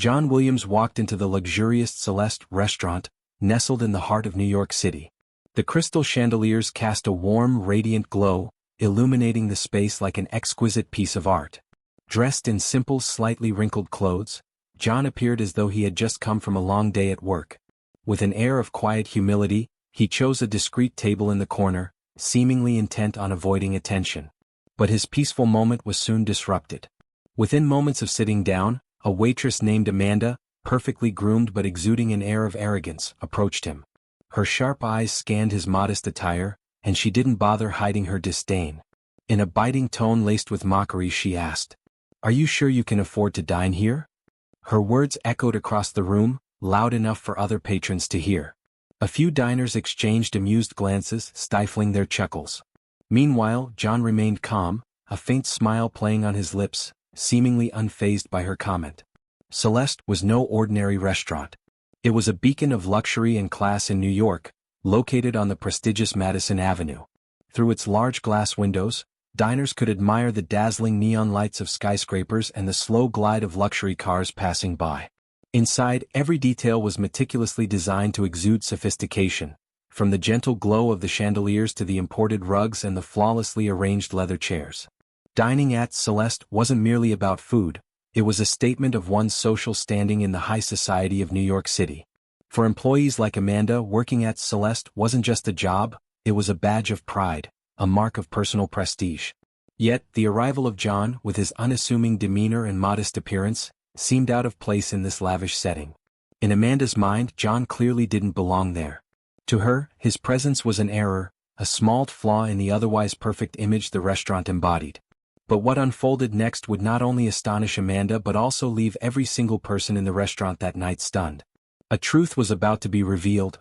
John Williams walked into the luxurious Celeste restaurant, nestled in the heart of New York City. The crystal chandeliers cast a warm, radiant glow, illuminating the space like an exquisite piece of art. Dressed in simple, slightly wrinkled clothes, John appeared as though he had just come from a long day at work. With an air of quiet humility, he chose a discreet table in the corner, seemingly intent on avoiding attention. But his peaceful moment was soon disrupted. Within moments of sitting down, a waitress named Amanda, perfectly groomed but exuding an air of arrogance, approached him. Her sharp eyes scanned his modest attire, and she didn't bother hiding her disdain. In a biting tone laced with mockery, she asked, "Are you sure you can afford to dine here?" Her words echoed across the room, loud enough for other patrons to hear. A few diners exchanged amused glances, stifling their chuckles. Meanwhile, John remained calm, a faint smile playing on his lips, seemingly unfazed by her comment. Celeste was no ordinary restaurant. It was a beacon of luxury and class in New York, located on the prestigious Madison Avenue. Through its large glass windows, diners could admire the dazzling neon lights of skyscrapers and the slow glide of luxury cars passing by. Inside, every detail was meticulously designed to exude sophistication, from the gentle glow of the chandeliers to the imported rugs and the flawlessly arranged leather chairs. Dining at Celeste wasn't merely about food, it was a statement of one's social standing in the high society of New York City. For employees like Amanda, working at Celeste wasn't just a job, it was a badge of pride, a mark of personal prestige. Yet, the arrival of John, with his unassuming demeanor and modest appearance, seemed out of place in this lavish setting. In Amanda's mind, John clearly didn't belong there. To her, his presence was an error, a small flaw in the otherwise perfect image the restaurant embodied. But what unfolded next would not only astonish Amanda but also leave every single person in the restaurant that night stunned. A truth was about to be revealed,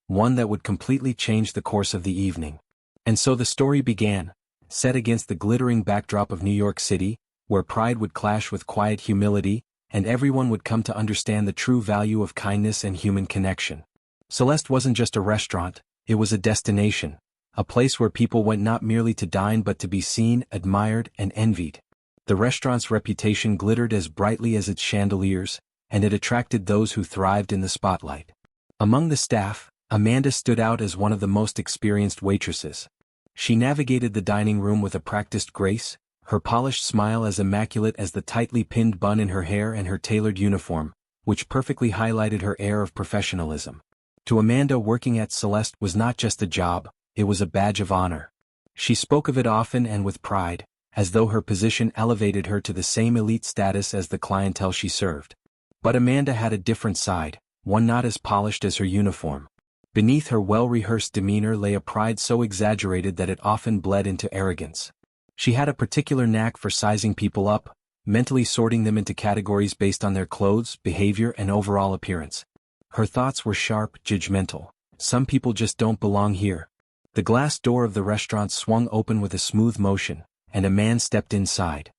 one that would completely change the course of the evening. And so the story began, set against the glittering backdrop of New York City, where pride would clash with quiet humility, and everyone would come to understand the true value of kindness and human connection. Celeste wasn't just a restaurant, it was a destination, a place where people went not merely to dine but to be seen, admired, and envied. The restaurant's reputation glittered as brightly as its chandeliers, and it attracted those who thrived in the spotlight. Among the staff, Amanda stood out as one of the most experienced waitresses. She navigated the dining room with a practiced grace, her polished smile as immaculate as the tightly pinned bun in her hair and her tailored uniform, which perfectly highlighted her air of professionalism. To Amanda, working at Celeste was not just a job, it was a badge of honor. She spoke of it often and with pride, as though her position elevated her to the same elite status as the clientele she served. But Amanda had a different side, one not as polished as her uniform. Beneath her well-rehearsed demeanor lay a pride so exaggerated that it often bled into arrogance. She had a particular knack for sizing people up, mentally sorting them into categories based on their clothes, behavior, and overall appearance. Her thoughts were sharp, judgmental. Some people just don't belong here. The glass door of the restaurant swung open with a smooth motion, and a man stepped inside.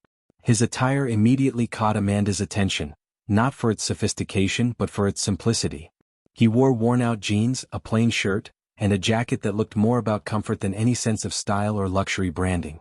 His attire immediately caught Amanda's attention, not for its sophistication but for its simplicity. He wore worn-out jeans, a plain shirt, and a jacket that looked more about comfort than any sense of style or luxury branding.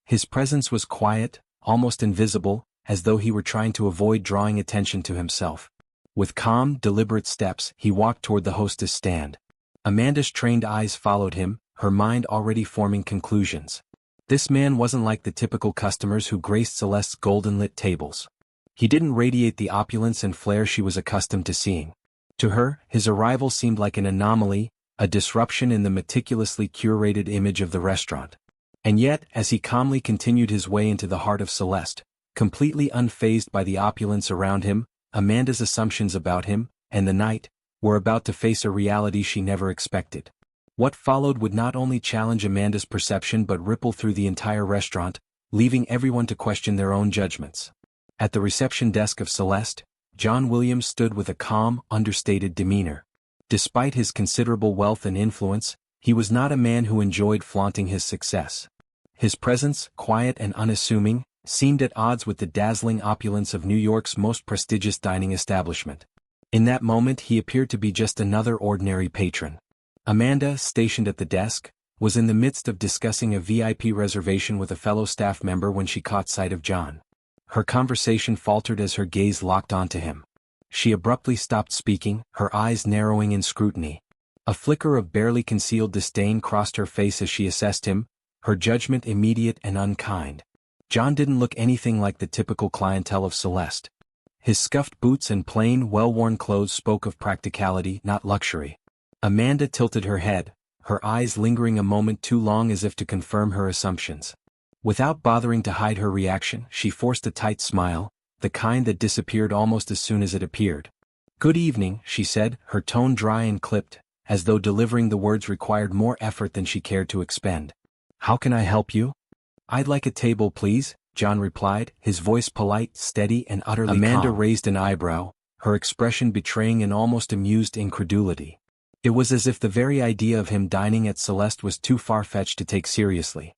His presence was quiet, almost invisible, as though he were trying to avoid drawing attention to himself. With calm, deliberate steps, he walked toward the hostess stand. Amanda's trained eyes followed him, her mind already forming conclusions. This man wasn't like the typical customers who graced Celeste's golden-lit tables. He didn't radiate the opulence and flair she was accustomed to seeing. To her, his arrival seemed like an anomaly, a disruption in the meticulously curated image of the restaurant. And yet, as he calmly continued his way into the heart of Celeste, completely unfazed by the opulence around him, Amanda's assumptions about him, and the night, were about to face a reality she never expected. What followed would not only challenge Amanda's perception but ripple through the entire restaurant, leaving everyone to question their own judgments. At the reception desk of Celeste, John Williams stood with a calm, understated demeanor. Despite his considerable wealth and influence, he was not a man who enjoyed flaunting his success. His presence, quiet and unassuming, seemed at odds with the dazzling opulence of New York's most prestigious dining establishment. In that moment he appeared to be just another ordinary patron. Amanda, stationed at the desk, was in the midst of discussing a VIP reservation with a fellow staff member when she caught sight of John. Her conversation faltered as her gaze locked onto him. She abruptly stopped speaking, her eyes narrowing in scrutiny. A flicker of barely concealed disdain crossed her face as she assessed him, her judgment immediate and unkind. John didn't look anything like the typical clientele of Celeste. His scuffed boots and plain, well-worn clothes spoke of practicality, not luxury. Amanda tilted her head, her eyes lingering a moment too long as if to confirm her assumptions. Without bothering to hide her reaction, she forced a tight smile, the kind that disappeared almost as soon as it appeared. "Good evening," she said, her tone dry and clipped, as though delivering the words required more effort than she cared to expend. "How can I help you?" "I'd like a table, please," John replied, his voice polite, steady, and utterly calm. Amanda raised an eyebrow, her expression betraying an almost amused incredulity. It was as if the very idea of him dining at Celeste was too far-fetched to take seriously.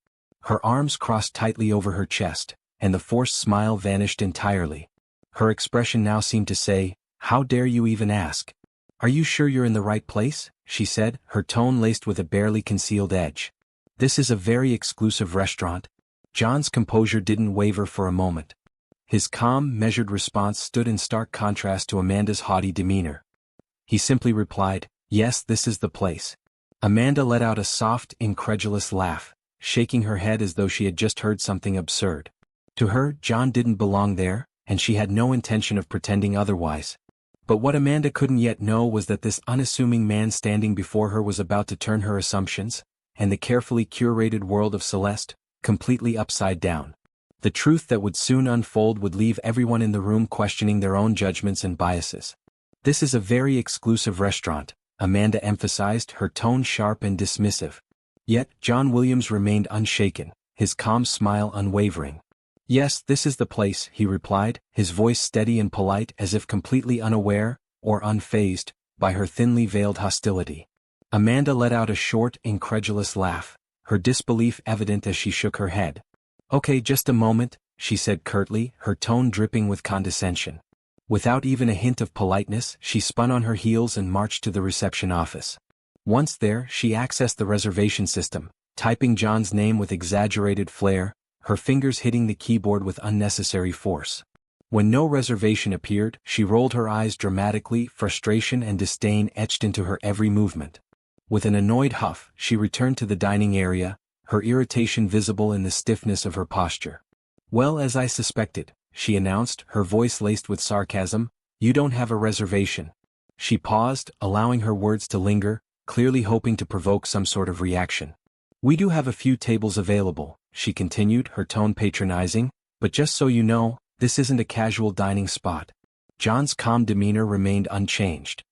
Her arms crossed tightly over her chest, and the forced smile vanished entirely. Her expression now seemed to say, "How dare you even ask?" "Are you sure you're in the right place?" she said, her tone laced with a barely concealed edge. "This is a very exclusive restaurant." John's composure didn't waver for a moment. His calm, measured response stood in stark contrast to Amanda's haughty demeanor. He simply replied, "Yes, this is the place." Amanda let out a soft, incredulous laugh, shaking her head as though she had just heard something absurd. To her, John didn't belong there, and she had no intention of pretending otherwise. But what Amanda couldn't yet know was that this unassuming man standing before her was about to turn her assumptions, and the carefully curated world of Celeste, completely upside down. The truth that would soon unfold would leave everyone in the room questioning their own judgments and biases. "This is a very exclusive restaurant," Amanda emphasized, her tone sharp and dismissive. Yet, John Williams remained unshaken, his calm smile unwavering. "Yes, this is the place," he replied, his voice steady and polite as if completely unaware, or unfazed, by her thinly veiled hostility. Amanda let out a short, incredulous laugh, her disbelief evident as she shook her head. "Okay, just a moment," she said curtly, her tone dripping with condescension. Without even a hint of politeness, she spun on her heels and marched to the reception office. Once there, she accessed the reservation system, typing John's name with exaggerated flair, her fingers hitting the keyboard with unnecessary force. When no reservation appeared, she rolled her eyes dramatically, frustration and disdain etched into her every movement. With an annoyed huff, she returned to the dining area, her irritation visible in the stiffness of her posture. "Well, as I suspected," she announced, her voice laced with sarcasm, "you don't have a reservation." She paused, allowing her words to linger, clearly hoping to provoke some sort of reaction. "We do have a few tables available," she continued, her tone patronizing, "but just so you know, this isn't a casual dining spot." John's calm demeanor remained unchanged.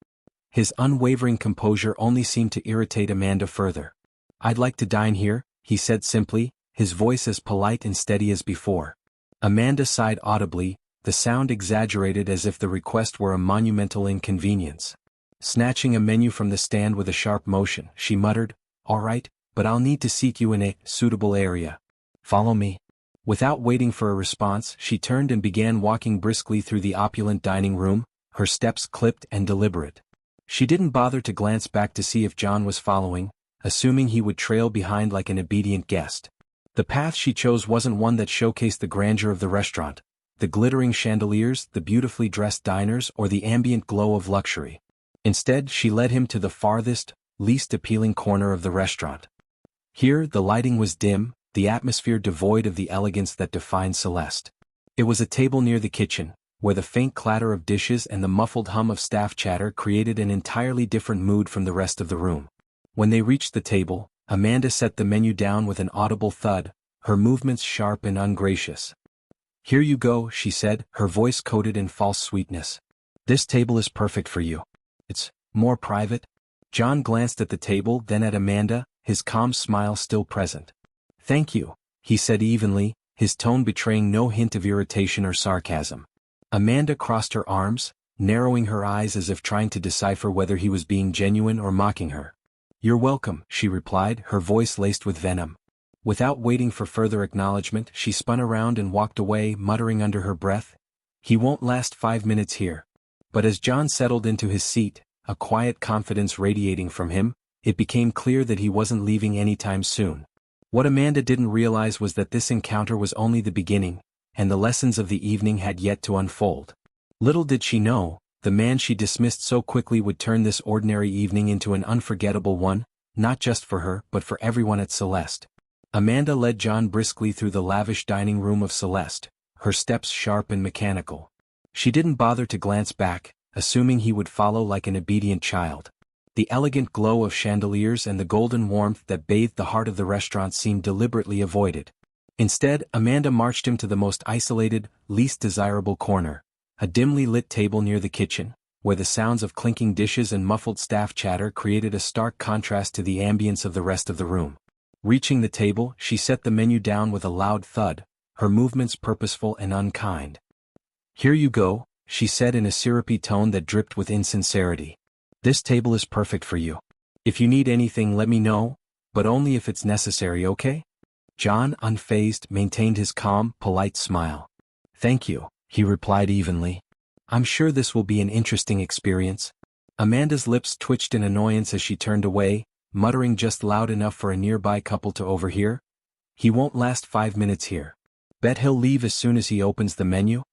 His unwavering composure only seemed to irritate Amanda further. "I'd like to dine here," he said simply, his voice as polite and steady as before. Amanda sighed audibly, the sound exaggerated as if the request were a monumental inconvenience. Snatching a menu from the stand with a sharp motion, she muttered, "All right, but I'll need to seat you in a suitable area. Follow me." Without waiting for a response, she turned and began walking briskly through the opulent dining room, her steps clipped and deliberate. She didn't bother to glance back to see if John was following, assuming he would trail behind like an obedient guest. The path she chose wasn't one that showcased the grandeur of the restaurant, the glittering chandeliers, the beautifully dressed diners, or the ambient glow of luxury. Instead, she led him to the farthest, least appealing corner of the restaurant. Here, the lighting was dim, the atmosphere devoid of the elegance that defined Celeste. It was a table near the kitchen, where the faint clatter of dishes and the muffled hum of staff chatter created an entirely different mood from the rest of the room. When they reached the table, Amanda set the menu down with an audible thud, her movements sharp and ungracious. "Here you go," she said, her voice coated in false sweetness. "This table is perfect for you. It's more private." John glanced at the table, then at Amanda, his calm smile still present. "Thank you," he said evenly, his tone betraying no hint of irritation or sarcasm. Amanda crossed her arms, narrowing her eyes as if trying to decipher whether he was being genuine or mocking her. "You're welcome," she replied, her voice laced with venom. Without waiting for further acknowledgement, she spun around and walked away, muttering under her breath, "He won't last 5 minutes here." But as John settled into his seat, a quiet confidence radiating from him, it became clear that he wasn't leaving anytime soon. What Amanda didn't realize was that this encounter was only the beginning, and the lessons of the evening had yet to unfold. Little did she know, The man she dismissed so quickly would turn this ordinary evening into an unforgettable one, not just for her but for everyone at Celeste. Amanda led John briskly through the lavish dining room of Celeste, her steps sharp and mechanical. She didn't bother to glance back, assuming he would follow like an obedient child. The elegant glow of chandeliers and the golden warmth that bathed the heart of the restaurant seemed deliberately avoided. Instead, Amanda marched him to the most isolated, least desirable corner, a dimly lit table near the kitchen, where the sounds of clinking dishes and muffled staff chatter created a stark contrast to the ambience of the rest of the room. Reaching the table, she set the menu down with a loud thud, her movements purposeful and unkind. "Here you go," she said in a syrupy tone that dripped with insincerity. "This table is perfect for you. If you need anything, let me know, but only if it's necessary, okay?" John, unfazed, maintained his calm, polite smile. "Thank you," he replied evenly. "I'm sure this will be an interesting experience." Amanda's lips twitched in annoyance as she turned away, muttering just loud enough for a nearby couple to overhear. "He won't last 5 minutes here. Bet he'll leave as soon as he opens the menu?"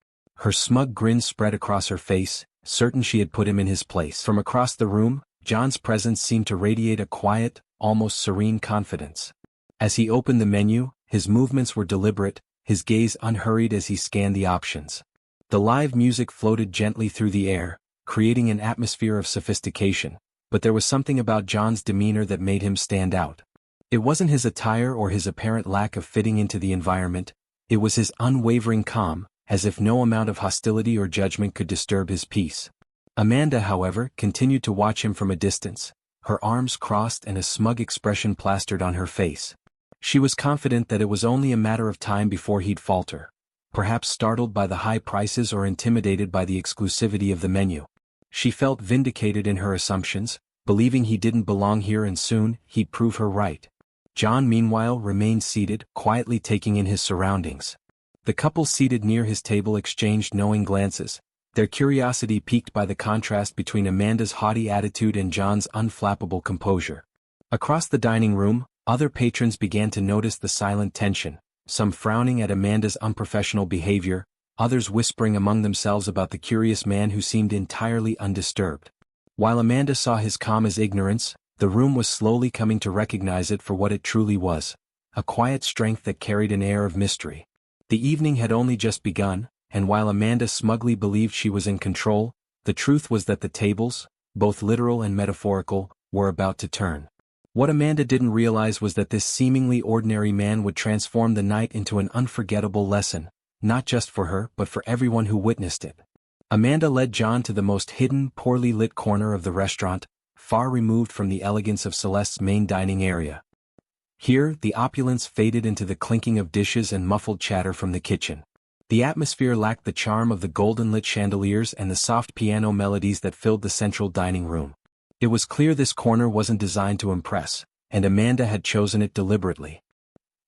Her smug grin spread across her face, certain she had put him in his place. From across the room, John's presence seemed to radiate a quiet, almost serene confidence. As he opened the menu, his movements were deliberate, his gaze unhurried as he scanned the options. The live music floated gently through the air, creating an atmosphere of sophistication, but there was something about John's demeanor that made him stand out. It wasn't his attire or his apparent lack of fitting into the environment, it was his unwavering calm, as if no amount of hostility or judgment could disturb his peace. Amanda, however, continued to watch him from a distance, her arms crossed and a smug expression plastered on her face. She was confident that it was only a matter of time before he'd falter, perhaps startled by the high prices or intimidated by the exclusivity of the menu. She felt vindicated in her assumptions, believing he didn't belong here and soon he'd prove her right. John meanwhile remained seated, quietly taking in his surroundings. The couple seated near his table exchanged knowing glances, their curiosity piqued by the contrast between Amanda's haughty attitude and John's unflappable composure. Across the dining room, other patrons began to notice the silent tension, some frowning at Amanda's unprofessional behavior, others whispering among themselves about the curious man who seemed entirely undisturbed. While Amanda saw his calm as ignorance, the room was slowly coming to recognize it for what it truly was, a quiet strength that carried an air of mystery. The evening had only just begun, and while Amanda smugly believed she was in control, the truth was that the tables, both literal and metaphorical, were about to turn. What Amanda didn't realize was that this seemingly ordinary man would transform the night into an unforgettable lesson, not just for her but for everyone who witnessed it. Amanda led John to the most hidden, poorly lit corner of the restaurant, far removed from the elegance of Celeste's main dining area. Here, the opulence faded into the clinking of dishes and muffled chatter from the kitchen. The atmosphere lacked the charm of the golden-lit chandeliers and the soft piano melodies that filled the central dining room. It was clear this corner wasn't designed to impress, and Amanda had chosen it deliberately.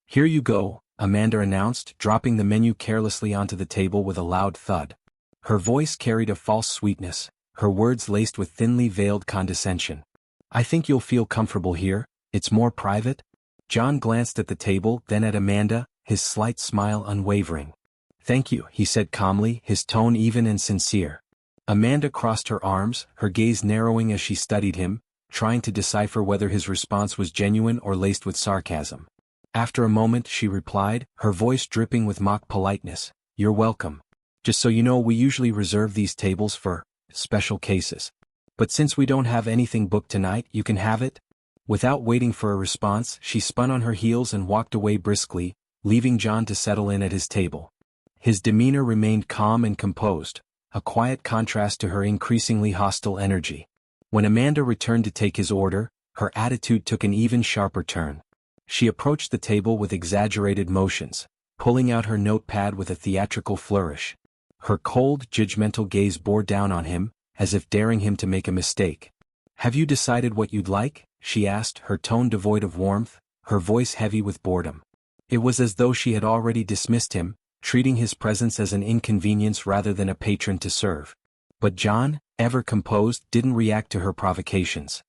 "Here you go," Amanda announced, dropping the menu carelessly onto the table with a loud thud. Her voice carried a false sweetness, her words laced with thinly veiled condescension. "I think you'll feel comfortable here, it's more private." John glanced at the table, then at Amanda, his slight smile unwavering. "Thank you," he said calmly, his tone even and sincere. Amanda crossed her arms, her gaze narrowing as she studied him, trying to decipher whether his response was genuine or laced with sarcasm. After a moment she replied, her voice dripping with mock politeness, "You're welcome. Just so you know, we usually reserve these tables for special cases. But since we don't have anything booked tonight, you can have it." Without waiting for a response, she spun on her heels and walked away briskly, leaving John to settle in at his table. His demeanor remained calm and composed, a quiet contrast to her increasingly hostile energy. When Amanda returned to take his order, her attitude took an even sharper turn. She approached the table with exaggerated motions, pulling out her notepad with a theatrical flourish. Her cold, judgmental gaze bore down on him, as if daring him to make a mistake. "Have you decided what you'd like?" she asked, her tone devoid of warmth, her voice heavy with boredom. It was as though she had already dismissed him, treating his presence as an inconvenience rather than a patron to serve. But John, ever composed, didn't react to her provocations.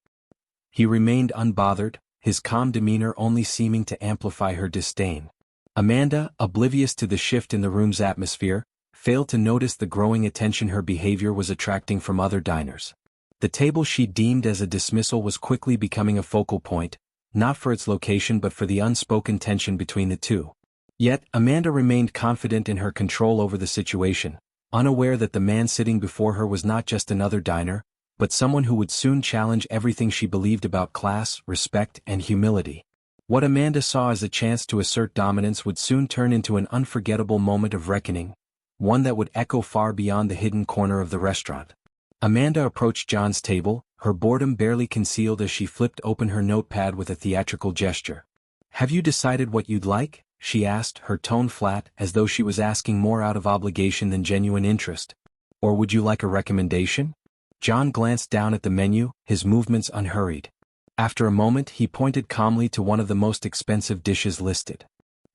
He remained unbothered, his calm demeanor only seeming to amplify her disdain. Amanda, oblivious to the shift in the room's atmosphere, failed to notice the growing attention her behavior was attracting from other diners. The table she deemed as a dismissal was quickly becoming a focal point, not for its location but for the unspoken tension between the two. Yet, Amanda remained confident in her control over the situation, unaware that the man sitting before her was not just another diner, but someone who would soon challenge everything she believed about class, respect, and humility. What Amanda saw as a chance to assert dominance would soon turn into an unforgettable moment of reckoning, one that would echo far beyond the hidden corner of the restaurant. Amanda approached John's table, her boredom barely concealed as she flipped open her notepad with a theatrical gesture. "Have you decided what you'd like?" she asked, her tone flat, as though she was asking more out of obligation than genuine interest. "Or would you like a recommendation?" John glanced down at the menu, his movements unhurried. After a moment he pointed calmly to one of the most expensive dishes listed.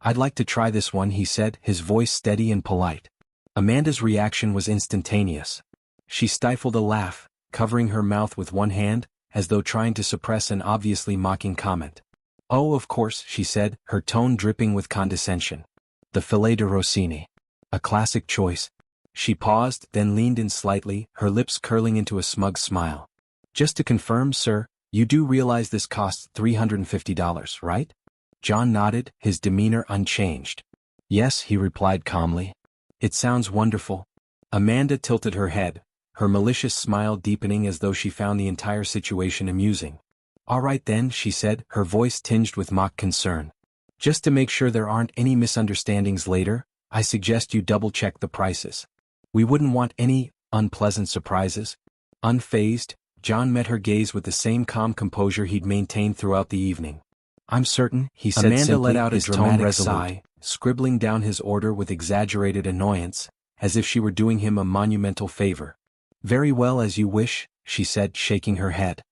"I'd like to try this one," he said, his voice steady and polite. Amanda's reaction was instantaneous. She stifled a laugh, covering her mouth with one hand, as though trying to suppress an obviously mocking comment. "Oh, of course," she said, her tone dripping with condescension. "The filet de Rossini. A classic choice." She paused, then leaned in slightly, her lips curling into a smug smile. "Just to confirm, sir, you do realize this costs $350, right?" John nodded, his demeanor unchanged. "Yes," he replied calmly. "It sounds wonderful." Amanda tilted her head, her malicious smile deepening as though she found the entire situation amusing. "All right then," she said, her voice tinged with mock concern. "Just to make sure there aren't any misunderstandings later, I suggest you double-check the prices. We wouldn't want any unpleasant surprises." Unfazed, John met her gaze with the same calm composure he'd maintained throughout the evening. "I'm certain," he said Amanda simply, let out a his dramatic tone sigh, scribbling down his order with exaggerated annoyance, as if she were doing him a monumental favor. "Very well, as you wish," she said, shaking her head.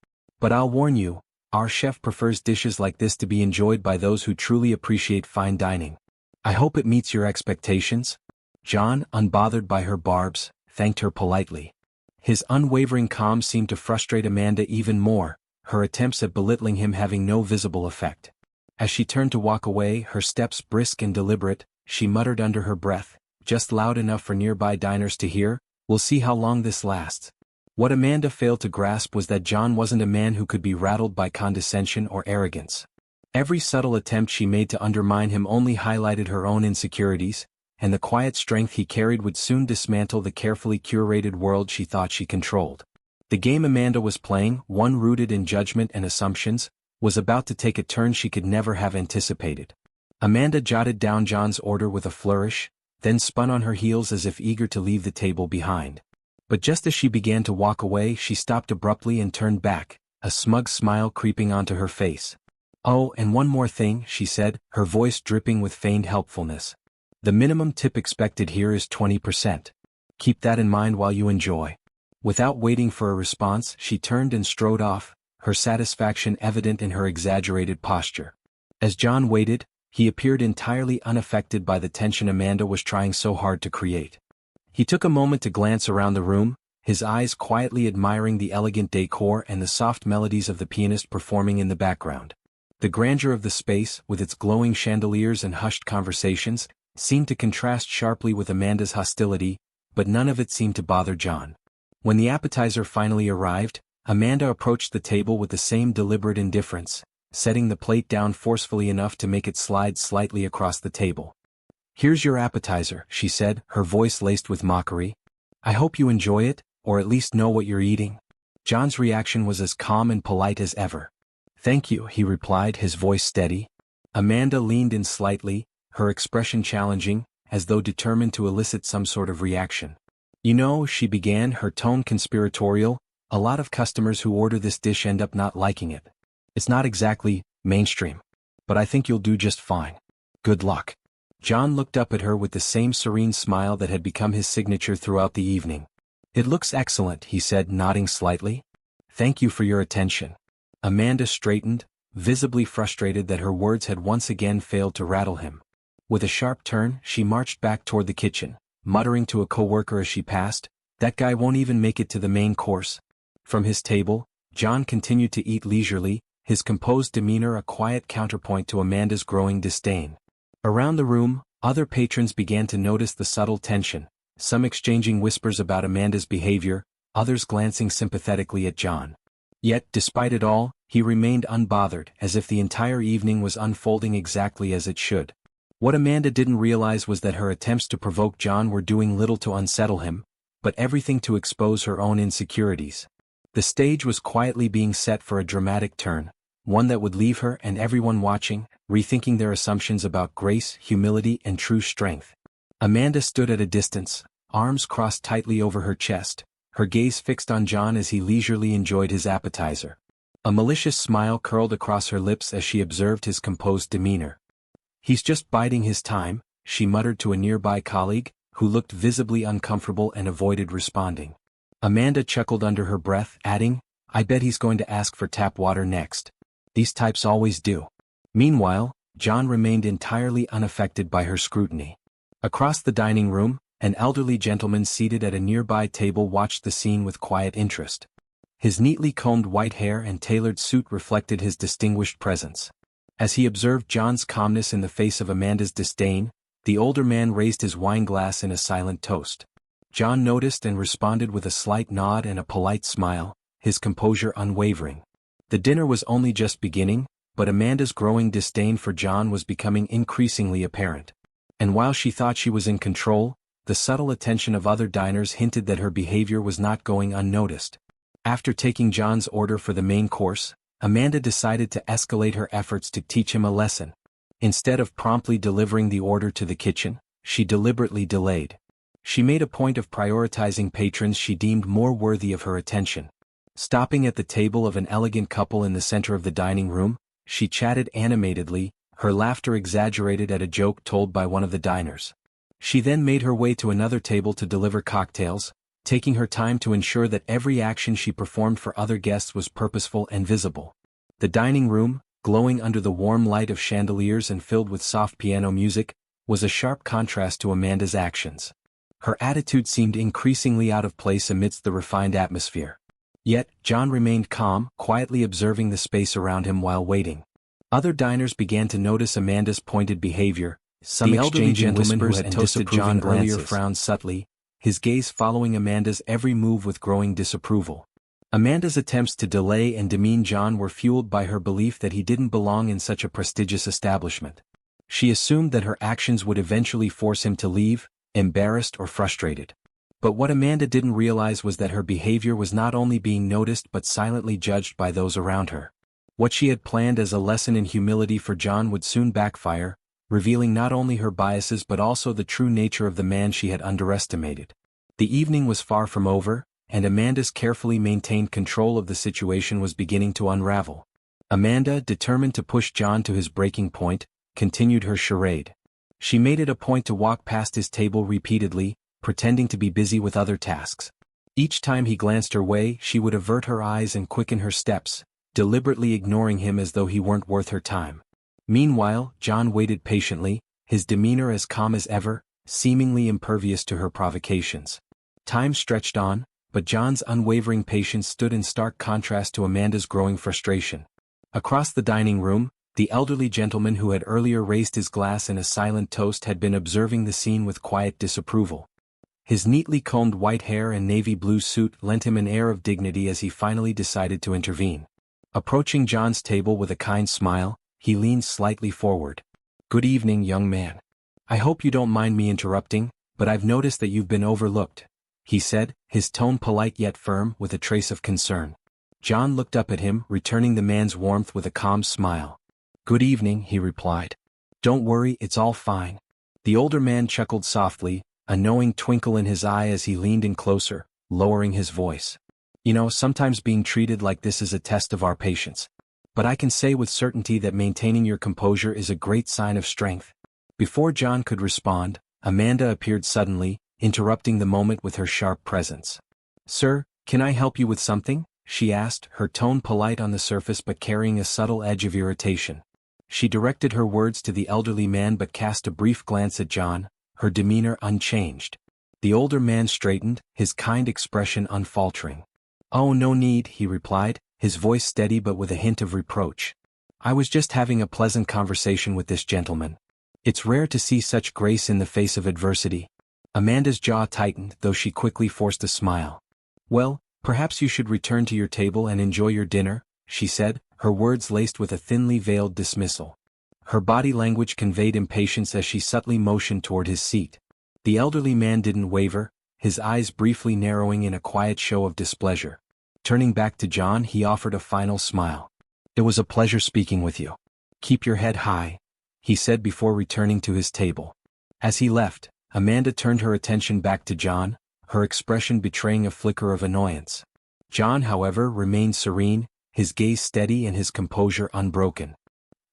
"But I'll warn you, our chef prefers dishes like this to be enjoyed by those who truly appreciate fine dining. I hope it meets your expectations." John, unbothered by her barbs, thanked her politely. His unwavering calm seemed to frustrate Amanda even more, her attempts at belittling him having no visible effect. As she turned to walk away, her steps brisk and deliberate, she muttered under her breath, just loud enough for nearby diners to hear, "We'll see how long this lasts." What Amanda failed to grasp was that John wasn't a man who could be rattled by condescension or arrogance. Every subtle attempt she made to undermine him only highlighted her own insecurities, and the quiet strength he carried would soon dismantle the carefully curated world she thought she controlled. The game Amanda was playing, one rooted in judgment and assumptions, was about to take a turn she could never have anticipated. Amanda jotted down John's order with a flourish, then spun on her heels as if eager to leave the table behind. But just as she began to walk away, she stopped abruptly and turned back, a smug smile creeping onto her face. "Oh, and one more thing," she said, her voice dripping with feigned helpfulness. "The minimum tip expected here is 20%. Keep that in mind while you enjoy." Without waiting for a response, she turned and strode off, her satisfaction evident in her exaggerated posture. As John waited, he appeared entirely unaffected by the tension Amanda was trying so hard to create. He took a moment to glance around the room, his eyes quietly admiring the elegant decor and the soft melodies of the pianist performing in the background. The grandeur of the space, with its glowing chandeliers and hushed conversations, seemed to contrast sharply with Amanda's hostility, but none of it seemed to bother John. When the appetizer finally arrived, Amanda approached the table with the same deliberate indifference, setting the plate down forcefully enough to make it slide slightly across the table. "Here's your appetizer," she said, her voice laced with mockery. "I hope you enjoy it, or at least know what you're eating." John's reaction was as calm and polite as ever. "Thank you," he replied, his voice steady. Amanda leaned in slightly, her expression challenging, as though determined to elicit some sort of reaction. "You know," she began, her tone conspiratorial, "a lot of customers who order this dish end up not liking it. It's not exactly mainstream. But I think you'll do just fine. Good luck." John looked up at her with the same serene smile that had become his signature throughout the evening. "It looks excellent," he said, nodding slightly. "Thank you for your attention." Amanda straightened, visibly frustrated that her words had once again failed to rattle him. With a sharp turn, she marched back toward the kitchen, muttering to a coworker as she passed, "That guy won't even make it to the main course." From his table, John continued to eat leisurely, his composed demeanor a quiet counterpoint to Amanda's growing disdain. Around the room, other patrons began to notice the subtle tension, some exchanging whispers about Amanda's behavior, others glancing sympathetically at John. Yet, despite it all, he remained unbothered, as if the entire evening was unfolding exactly as it should. What Amanda didn't realize was that her attempts to provoke John were doing little to unsettle him, but everything to expose her own insecurities. The stage was quietly being set for a dramatic turn, one that would leave her and everyone watching, rethinking their assumptions about grace, humility, and true strength. Amanda stood at a distance, arms crossed tightly over her chest, her gaze fixed on John as he leisurely enjoyed his appetizer. A malicious smile curled across her lips as she observed his composed demeanor. "He's just biding his time," she muttered to a nearby colleague, who looked visibly uncomfortable and avoided responding. Amanda chuckled under her breath, adding, "I bet he's going to ask for tap water next. These types always do." Meanwhile, John remained entirely unaffected by her scrutiny. Across the dining room, an elderly gentleman seated at a nearby table watched the scene with quiet interest. His neatly combed white hair and tailored suit reflected his distinguished presence. As he observed John's calmness in the face of Amanda's disdain, the older man raised his wine glass in a silent toast. John noticed and responded with a slight nod and a polite smile, his composure unwavering. The dinner was only just beginning, but Amanda's growing disdain for John was becoming increasingly apparent. And while she thought she was in control, the subtle attention of other diners hinted that her behavior was not going unnoticed. After taking John's order for the main course, Amanda decided to escalate her efforts to teach him a lesson. Instead of promptly delivering the order to the kitchen, she deliberately delayed. She made a point of prioritizing patrons she deemed more worthy of her attention. Stopping at the table of an elegant couple in the center of the dining room, she chatted animatedly, her laughter exaggerated at a joke told by one of the diners. She then made her way to another table to deliver cocktails, taking her time to ensure that every action she performed for other guests was purposeful and visible. The dining room, glowing under the warm light of chandeliers and filled with soft piano music, was a sharp contrast to Amanda's actions. Her attitude seemed increasingly out of place amidst the refined atmosphere. Yet, John remained calm, quietly observing the space around him while waiting. Other diners began to notice Amanda's pointed behavior. Some elderly gentleman who had toasted John earlier frowned subtly, his gaze following Amanda's every move with growing disapproval. Amanda's attempts to delay and demean John were fueled by her belief that he didn't belong in such a prestigious establishment. She assumed that her actions would eventually force him to leave, embarrassed or frustrated. But what Amanda didn't realize was that her behavior was not only being noticed but silently judged by those around her. What she had planned as a lesson in humility for John would soon backfire, revealing not only her biases but also the true nature of the man she had underestimated. The evening was far from over, and Amanda's carefully maintained control of the situation was beginning to unravel. Amanda, determined to push John to his breaking point, continued her charade. She made it a point to walk past his table repeatedly, pretending to be busy with other tasks. Each time he glanced her way, she would avert her eyes and quicken her steps, deliberately ignoring him as though he weren't worth her time. Meanwhile, John waited patiently, his demeanor as calm as ever, seemingly impervious to her provocations. Time stretched on, but John's unwavering patience stood in stark contrast to Amanda's growing frustration. Across the dining room, the elderly gentleman who had earlier raised his glass in a silent toast had been observing the scene with quiet disapproval. His neatly combed white hair and navy blue suit lent him an air of dignity as he finally decided to intervene. Approaching John's table with a kind smile, he leaned slightly forward. "Good evening, young man. I hope you don't mind me interrupting, but I've noticed that you've been overlooked," he said, his tone polite yet firm with a trace of concern. John looked up at him, returning the man's warmth with a calm smile. "Good evening," he replied. "Don't worry, it's all fine." The older man chuckled softly, a knowing twinkle in his eye as he leaned in closer, lowering his voice. "You know, sometimes being treated like this is a test of our patience. But I can say with certainty that maintaining your composure is a great sign of strength." Before John could respond, Amanda appeared suddenly, interrupting the moment with her sharp presence. "Sir, can I help you with something?" she asked, her tone polite on the surface but carrying a subtle edge of irritation. She directed her words to the elderly man but cast a brief glance at John, her demeanor unchanged. The older man straightened, his kind expression unfaltering. "Oh, no need," he replied, his voice steady but with a hint of reproach. "I was just having a pleasant conversation with this gentleman. It's rare to see such grace in the face of adversity." Amanda's jaw tightened, though she quickly forced a smile. "Well, perhaps you should return to your table and enjoy your dinner," she said, her words laced with a thinly veiled dismissal. Her body language conveyed impatience as she subtly motioned toward his seat. The elderly man didn't waver, his eyes briefly narrowing in a quiet show of displeasure. Turning back to John, he offered a final smile. "It was a pleasure speaking with you. Keep your head high," he said before returning to his table. As he left, Amanda turned her attention back to John, her expression betraying a flicker of annoyance. John, however, remained serene, his gaze steady and his composure unbroken.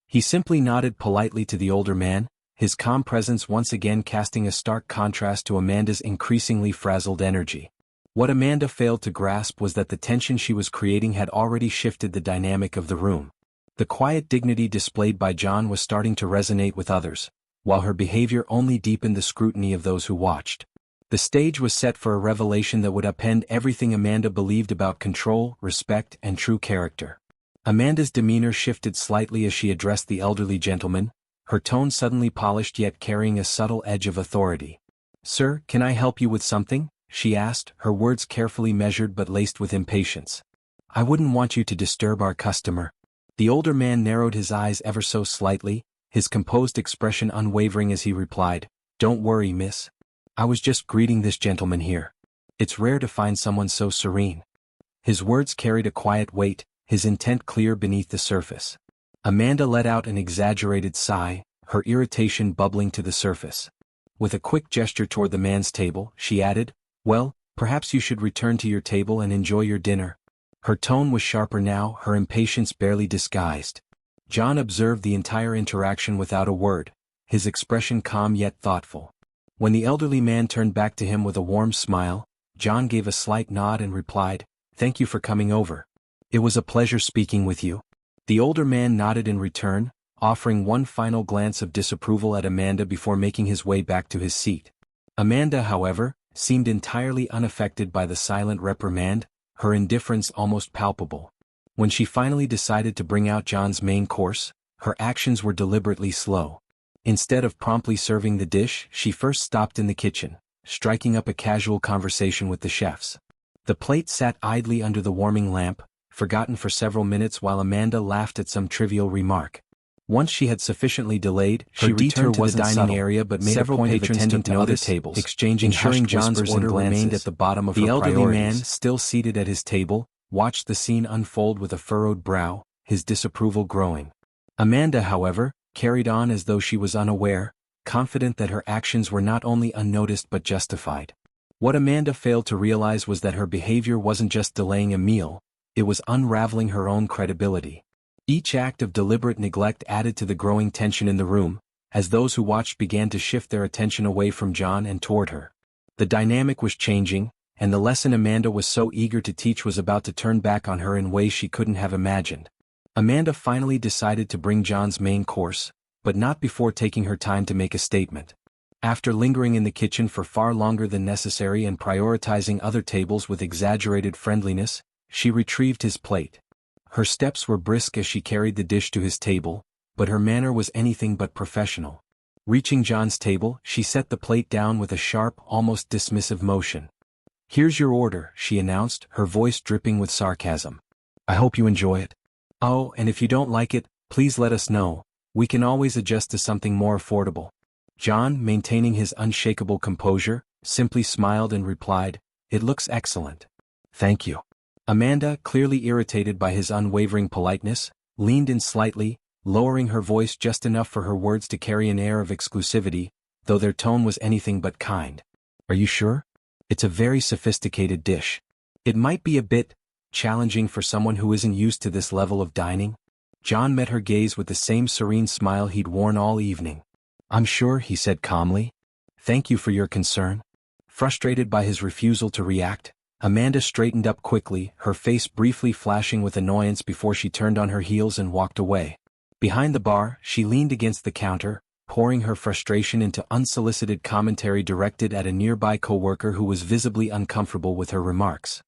He simply nodded politely to the older man, his calm presence once again casting a stark contrast to Amanda's increasingly frazzled energy. What Amanda failed to grasp was that the tension she was creating had already shifted the dynamic of the room. The quiet dignity displayed by John was starting to resonate with others, while her behavior only deepened the scrutiny of those who watched. The stage was set for a revelation that would upend everything Amanda believed about control, respect, and true character. Amanda's demeanor shifted slightly as she addressed the elderly gentleman, her tone suddenly polished yet carrying a subtle edge of authority. "Sir, can I help you with something?" she asked, her words carefully measured but laced with impatience. "I wouldn't want you to disturb our customer." The older man narrowed his eyes ever so slightly, his composed expression unwavering as he replied, "Don't worry, miss. I was just greeting this gentleman here. It's rare to find someone so serene." His words carried a quiet weight, his intent clear beneath the surface. Amanda let out an exaggerated sigh, her irritation bubbling to the surface. With a quick gesture toward the man's table, she added, "Well, perhaps you should return to your table and enjoy your dinner." Her tone was sharper now, her impatience barely disguised. John observed the entire interaction without a word, his expression calm yet thoughtful. When the elderly man turned back to him with a warm smile, John gave a slight nod and replied, "Thank you for coming over. It was a pleasure speaking with you." The older man nodded in return, offering one final glance of disapproval at Amanda before making his way back to his seat. Amanda, however, seemed entirely unaffected by the silent reprimand, her indifference almost palpable. When she finally decided to bring out John's main course, her actions were deliberately slow. Instead of promptly serving the dish, she first stopped in the kitchen, striking up a casual conversation with the chefs. The plate sat idly under the warming lamp, forgotten for several minutes while Amanda laughed at some trivial remark. Once she had sufficiently delayed, she returned to the dining area but made several patrons attending to other tables, ensuring John's order remained at the bottom of her priorities. The elderly man, still seated at his table, watched the scene unfold with a furrowed brow, his disapproval growing. Amanda, however, carried on as though she was unaware, confident that her actions were not only unnoticed but justified. What Amanda failed to realize was that her behavior wasn't just delaying a meal, it was unraveling her own credibility. Each act of deliberate neglect added to the growing tension in the room, as those who watched began to shift their attention away from John and toward her. The dynamic was changing, and the lesson Amanda was so eager to teach was about to turn back on her in ways she couldn't have imagined. Amanda finally decided to bring John's main course, but not before taking her time to make a statement. After lingering in the kitchen for far longer than necessary and prioritizing other tables with exaggerated friendliness, she retrieved his plate. Her steps were brisk as she carried the dish to his table, but her manner was anything but professional. Reaching John's table, she set the plate down with a sharp, almost dismissive motion. "Here's your order," she announced, her voice dripping with sarcasm. "I hope you enjoy it. Oh, and if you don't like it, please let us know. We can always adjust to something more affordable." John, maintaining his unshakable composure, simply smiled and replied, "It looks excellent. Thank you." Amanda, clearly irritated by his unwavering politeness, leaned in slightly, lowering her voice just enough for her words to carry an air of exclusivity, though their tone was anything but kind. "Are you sure? It's a very sophisticated dish. It might be a bit challenging for someone who isn't used to this level of dining." John met her gaze with the same serene smile he'd worn all evening. "I'm sure," he said calmly. "Thank you for your concern." Frustrated by his refusal to react, Amanda straightened up quickly, her face briefly flashing with annoyance before she turned on her heels and walked away. Behind the bar, she leaned against the counter, pouring her frustration into unsolicited commentary directed at a nearby coworker who was visibly uncomfortable with her remarks.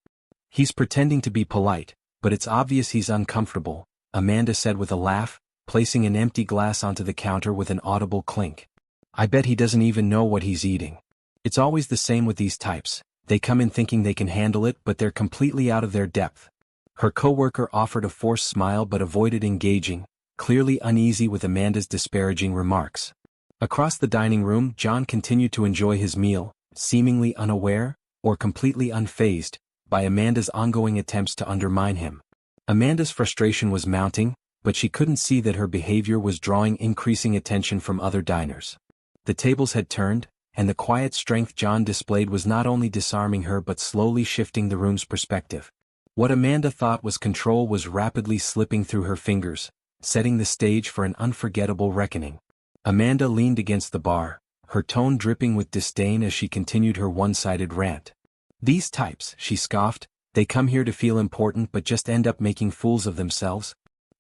"He's pretending to be polite, but it's obvious he's uncomfortable," Amanda said with a laugh, placing an empty glass onto the counter with an audible clink. "I bet he doesn't even know what he's eating." It's always the same with these types. They come in thinking they can handle it, but they're completely out of their depth. Her coworker offered a forced smile but avoided engaging, clearly uneasy with Amanda's disparaging remarks. Across the dining room, John continued to enjoy his meal, seemingly unaware, or completely unfazed, by Amanda's ongoing attempts to undermine him. Amanda's frustration was mounting, but she couldn't see that her behavior was drawing increasing attention from other diners. The tables had turned, and the quiet strength John displayed was not only disarming her but slowly shifting the room's perspective. What Amanda thought was control was rapidly slipping through her fingers, setting the stage for an unforgettable reckoning. Amanda leaned against the bar, her tone dripping with disdain as she continued her one-sided rant. "These types," she scoffed, "they come here to feel important but just end up making fools of themselves."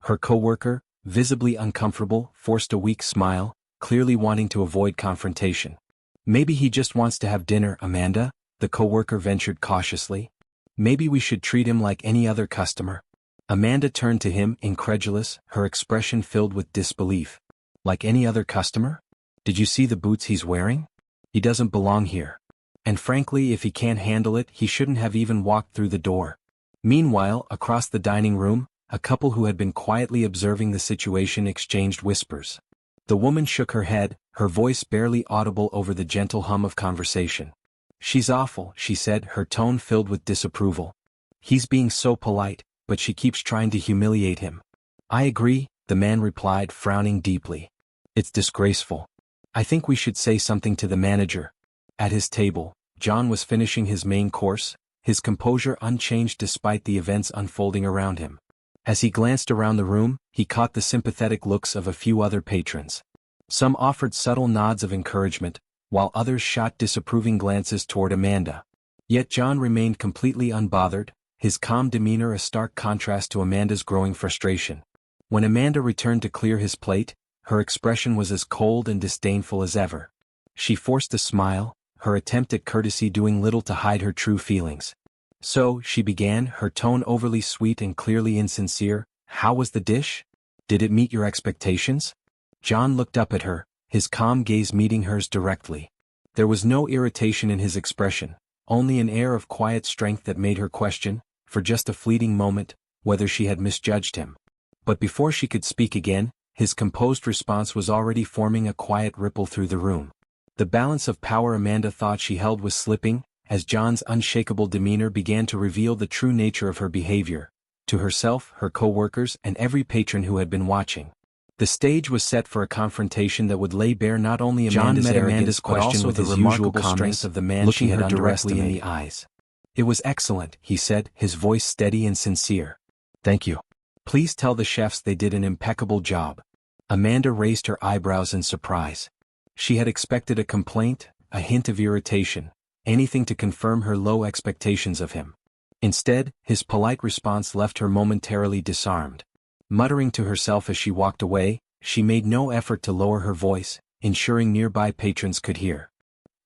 Her coworker, visibly uncomfortable, forced a weak smile, clearly wanting to avoid confrontation. "Maybe he just wants to have dinner, Amanda," the coworker ventured cautiously. "Maybe we should treat him like any other customer." Amanda turned to him, incredulous, her expression filled with disbelief. "Like any other customer? Did you see the boots he's wearing? He doesn't belong here. And frankly, if he can't handle it, he shouldn't have even walked through the door." Meanwhile, across the dining room, a couple who had been quietly observing the situation exchanged whispers. The woman shook her head, her voice barely audible over the gentle hum of conversation. "She's awful," she said, her tone filled with disapproval. "He's being so polite, but she keeps trying to humiliate him." "I agree," the man replied, frowning deeply. "It's disgraceful. I think we should say something to the manager." At his table, John was finishing his main course, his composure unchanged despite the events unfolding around him. As he glanced around the room, he caught the sympathetic looks of a few other patrons. Some offered subtle nods of encouragement, while others shot disapproving glances toward Amanda. Yet John remained completely unbothered, his calm demeanor a stark contrast to Amanda's growing frustration. When Amanda returned to clear his plate, her expression was as cold and disdainful as ever. She forced a smile, her attempt at courtesy doing little to hide her true feelings. "So," she began, her tone overly sweet and clearly insincere, "how was the dish? Did it meet your expectations?" John looked up at her, his calm gaze meeting hers directly. There was no irritation in his expression, only an air of quiet strength that made her question, for just a fleeting moment, whether she had misjudged him. But before she could speak again, his composed response was already forming a quiet ripple through the room. The balance of power Amanda thought she held was slipping, as John's unshakable demeanor began to reveal the true nature of her behavior, to herself, her co-workers, and every patron who had been watching. The stage was set for a confrontation that would lay bare not only Amanda's arrogance but also the remarkable strength of the man she had directly in the eyes. "It was excellent," he said, his voice steady and sincere. "Thank you. Please tell the chefs they did an impeccable job." Amanda raised her eyebrows in surprise. She had expected a complaint, a hint of irritation, anything to confirm her low expectations of him. Instead, his polite response left her momentarily disarmed. Muttering to herself as she walked away, she made no effort to lower her voice, ensuring nearby patrons could hear.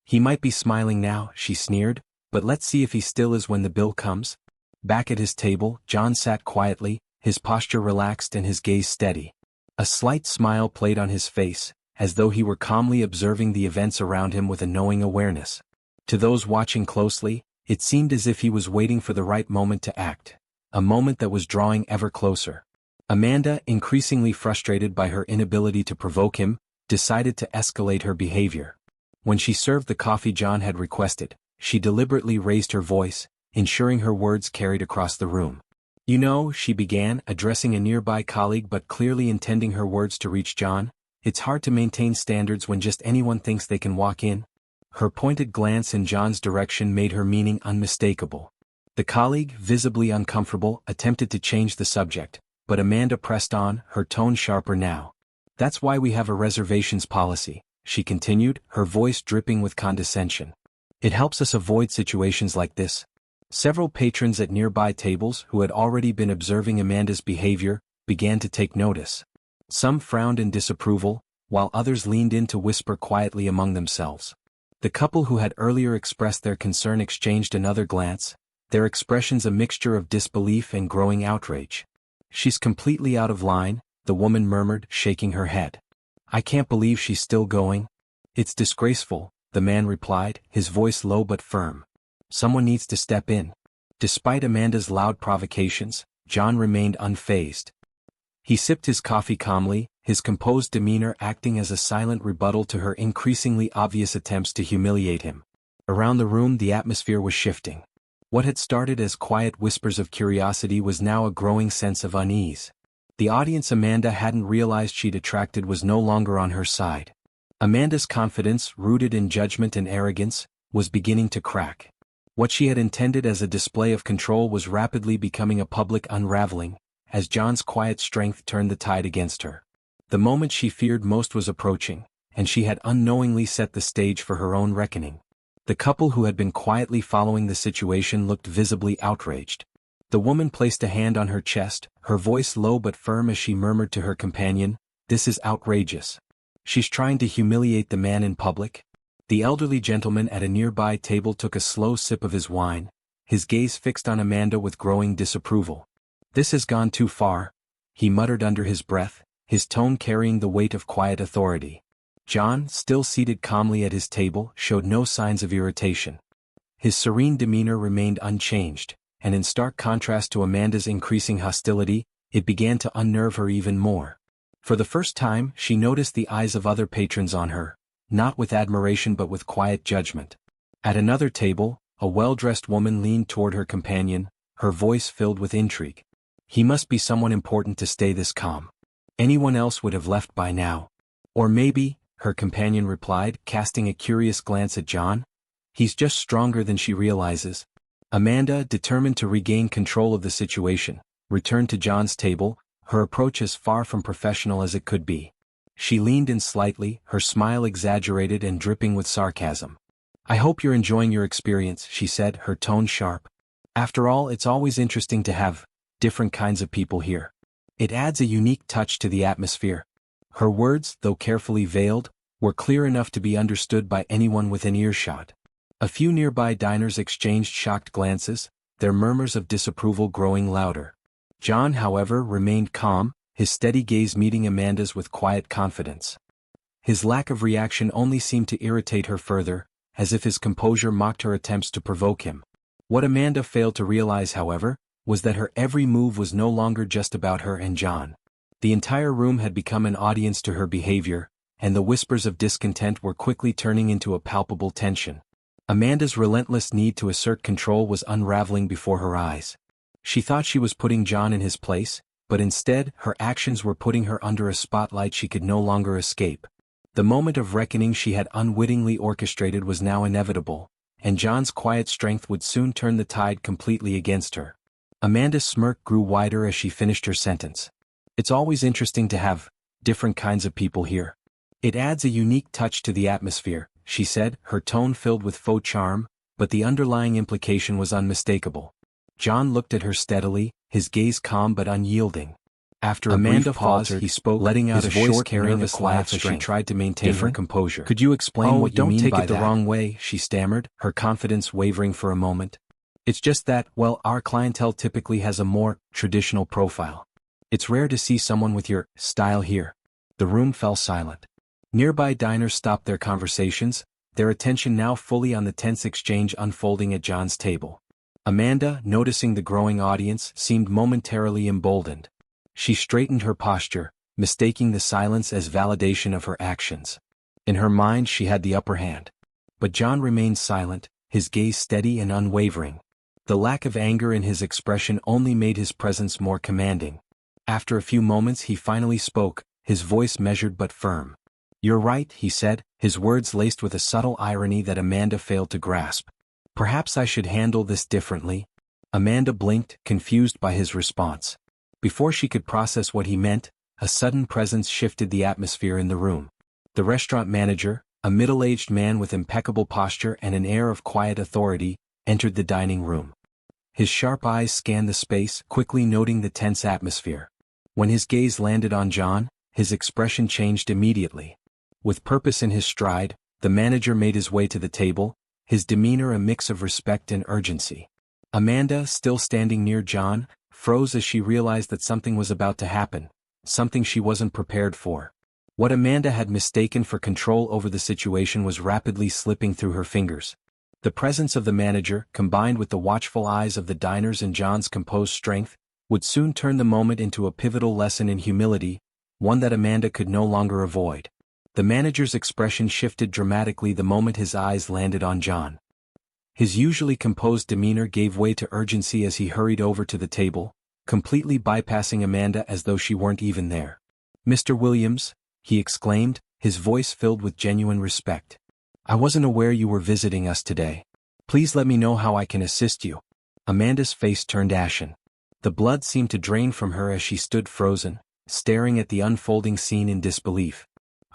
"He might be smiling now," she sneered, "but let's see if he still is when the bill comes." Back at his table, John sat quietly, his posture relaxed and his gaze steady. A slight smile played on his face, as though he were calmly observing the events around him with a knowing awareness. To those watching closely, it seemed as if he was waiting for the right moment to act, a moment that was drawing ever closer. Amanda, increasingly frustrated by her inability to provoke him, decided to escalate her behavior. When she served the coffee John had requested, she deliberately raised her voice, ensuring her words carried across the room. "You know," she began, addressing a nearby colleague but clearly intending her words to reach John, "it's hard to maintain standards when just anyone thinks they can walk in." Her pointed glance in John's direction made her meaning unmistakable. The colleague, visibly uncomfortable, attempted to change the subject, but Amanda pressed on, her tone sharper now. "That's why we have a reservations policy," she continued, her voice dripping with condescension. "It helps us avoid situations like this." Several patrons at nearby tables who had already been observing Amanda's behavior began to take notice. Some frowned in disapproval, while others leaned in to whisper quietly among themselves. The couple who had earlier expressed their concern exchanged another glance, their expressions a mixture of disbelief and growing outrage. "She's completely out of line," the woman murmured, shaking her head. "I can't believe she's still going. It's disgraceful," the man replied, his voice low but firm. Someone needs to step in. Despite Amanda's loud provocations, John remained unfazed. He sipped his coffee calmly, his composed demeanor acting as a silent rebuttal to her increasingly obvious attempts to humiliate him. Around the room the atmosphere was shifting. What had started as quiet whispers of curiosity was now a growing sense of unease. The audience Amanda hadn't realized she'd attracted was no longer on her side. Amanda's confidence, rooted in judgment and arrogance, was beginning to crack. What she had intended as a display of control was rapidly becoming a public unraveling, as John's quiet strength turned the tide against her. The moment she feared most was approaching, and she had unknowingly set the stage for her own reckoning. The couple who had been quietly following the situation looked visibly outraged. The woman placed a hand on her chest, her voice low but firm as she murmured to her companion, "This is outrageous. She's trying to humiliate the man in public." The elderly gentleman at a nearby table took a slow sip of his wine, his gaze fixed on Amanda with growing disapproval. "This has gone too far," he muttered under his breath, his tone carrying the weight of quiet authority. John, still seated calmly at his table, showed no signs of irritation. His serene demeanor remained unchanged, and in stark contrast to Amanda's increasing hostility, it began to unnerve her even more. For the first time, she noticed the eyes of other patrons on her, not with admiration but with quiet judgment. At another table, a well-dressed woman leaned toward her companion, her voice filled with intrigue. "He must be someone important to stay this calm. Anyone else would have left by now." "Or maybe," her companion replied, casting a curious glance at John, "he's just stronger than she realizes." Amanda, determined to regain control of the situation, returned to John's table, her approach as far from professional as it could be. She leaned in slightly, her smile exaggerated and dripping with sarcasm. "I hope you're enjoying your experience," she said, her tone sharp. "After all, it's always interesting to have different kinds of people here. It adds a unique touch to the atmosphere." Her words, though carefully veiled, were clear enough to be understood by anyone within earshot. A few nearby diners exchanged shocked glances, their murmurs of disapproval growing louder. John, however, remained calm, his steady gaze meeting Amanda's with quiet confidence. His lack of reaction only seemed to irritate her further, as if his composure mocked her attempts to provoke him. What Amanda failed to realize, however, was that her every move was no longer just about her and John. The entire room had become an audience to her behavior, and the whispers of discontent were quickly turning into a palpable tension. Amanda's relentless need to assert control was unraveling before her eyes. She thought she was putting John in his place, but instead, her actions were putting her under a spotlight she could no longer escape. The moment of reckoning she had unwittingly orchestrated was now inevitable, and John's quiet strength would soon turn the tide completely against her. Amanda's smirk grew wider as she finished her sentence. "It's always interesting to have different kinds of people here. It adds a unique touch to the atmosphere," she said, her tone filled with faux charm, but the underlying implication was unmistakable. John looked at her steadily, his gaze calm but unyielding. After Amanda faltered, he spoke, letting out a short, nervous laugh as she tried to maintain her composure. "Could you explain what you mean by that?" "Oh, don't take it the wrong way," she stammered, her confidence wavering for a moment. "It's just that, well, our clientele typically has a more traditional profile. It's rare to see someone with your style here." The room fell silent. Nearby diners stopped their conversations, their attention now fully on the tense exchange unfolding at John's table. Amanda, noticing the growing audience, seemed momentarily emboldened. She straightened her posture, mistaking the silence as validation of her actions. In her mind she had the upper hand. But John remained silent, his gaze steady and unwavering. The lack of anger in his expression only made his presence more commanding. After a few moments he finally spoke, his voice measured but firm. "You're right," he said, his words laced with a subtle irony that Amanda failed to grasp. "Perhaps I should handle this differently." Amanda blinked, confused by his response. Before she could process what he meant, a sudden presence shifted the atmosphere in the room. The restaurant manager, a middle-aged man with impeccable posture and an air of quiet authority, entered the dining room. His sharp eyes scanned the space, quickly noting the tense atmosphere. When his gaze landed on John, his expression changed immediately. With purpose in his stride, the manager made his way to the table, his demeanor a mix of respect and urgency. Amanda, still standing near John, froze as she realized that something was about to happen, something she wasn't prepared for. What Amanda had mistaken for control over the situation was rapidly slipping through her fingers. The presence of the manager, combined with the watchful eyes of the diners and John's composed strength, would soon turn the moment into a pivotal lesson in humility, one that Amanda could no longer avoid. The manager's expression shifted dramatically the moment his eyes landed on John. His usually composed demeanor gave way to urgency as he hurried over to the table, completely bypassing Amanda as though she weren't even there. "Mr. Williams," he exclaimed, his voice filled with genuine respect. "I wasn't aware you were visiting us today. Please let me know how I can assist you." Amanda's face turned ashen. The blood seemed to drain from her as she stood frozen, staring at the unfolding scene in disbelief.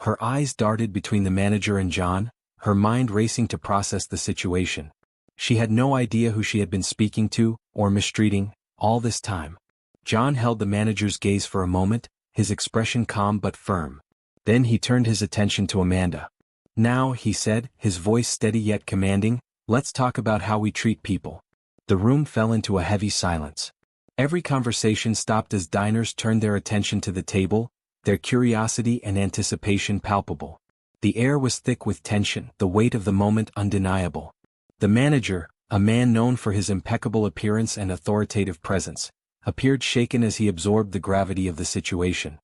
Her eyes darted between the manager and John, her mind racing to process the situation. She had no idea who she had been speaking to, or mistreating, all this time. John held the manager's gaze for a moment, his expression calm but firm. Then he turned his attention to Amanda. "Now," he said, his voice steady yet commanding, "let's talk about how we treat people." The room fell into a heavy silence. Every conversation stopped as diners turned their attention to the table, their curiosity and anticipation palpable. The air was thick with tension, the weight of the moment undeniable. The manager, a man known for his impeccable appearance and authoritative presence, appeared shaken as he absorbed the gravity of the situation.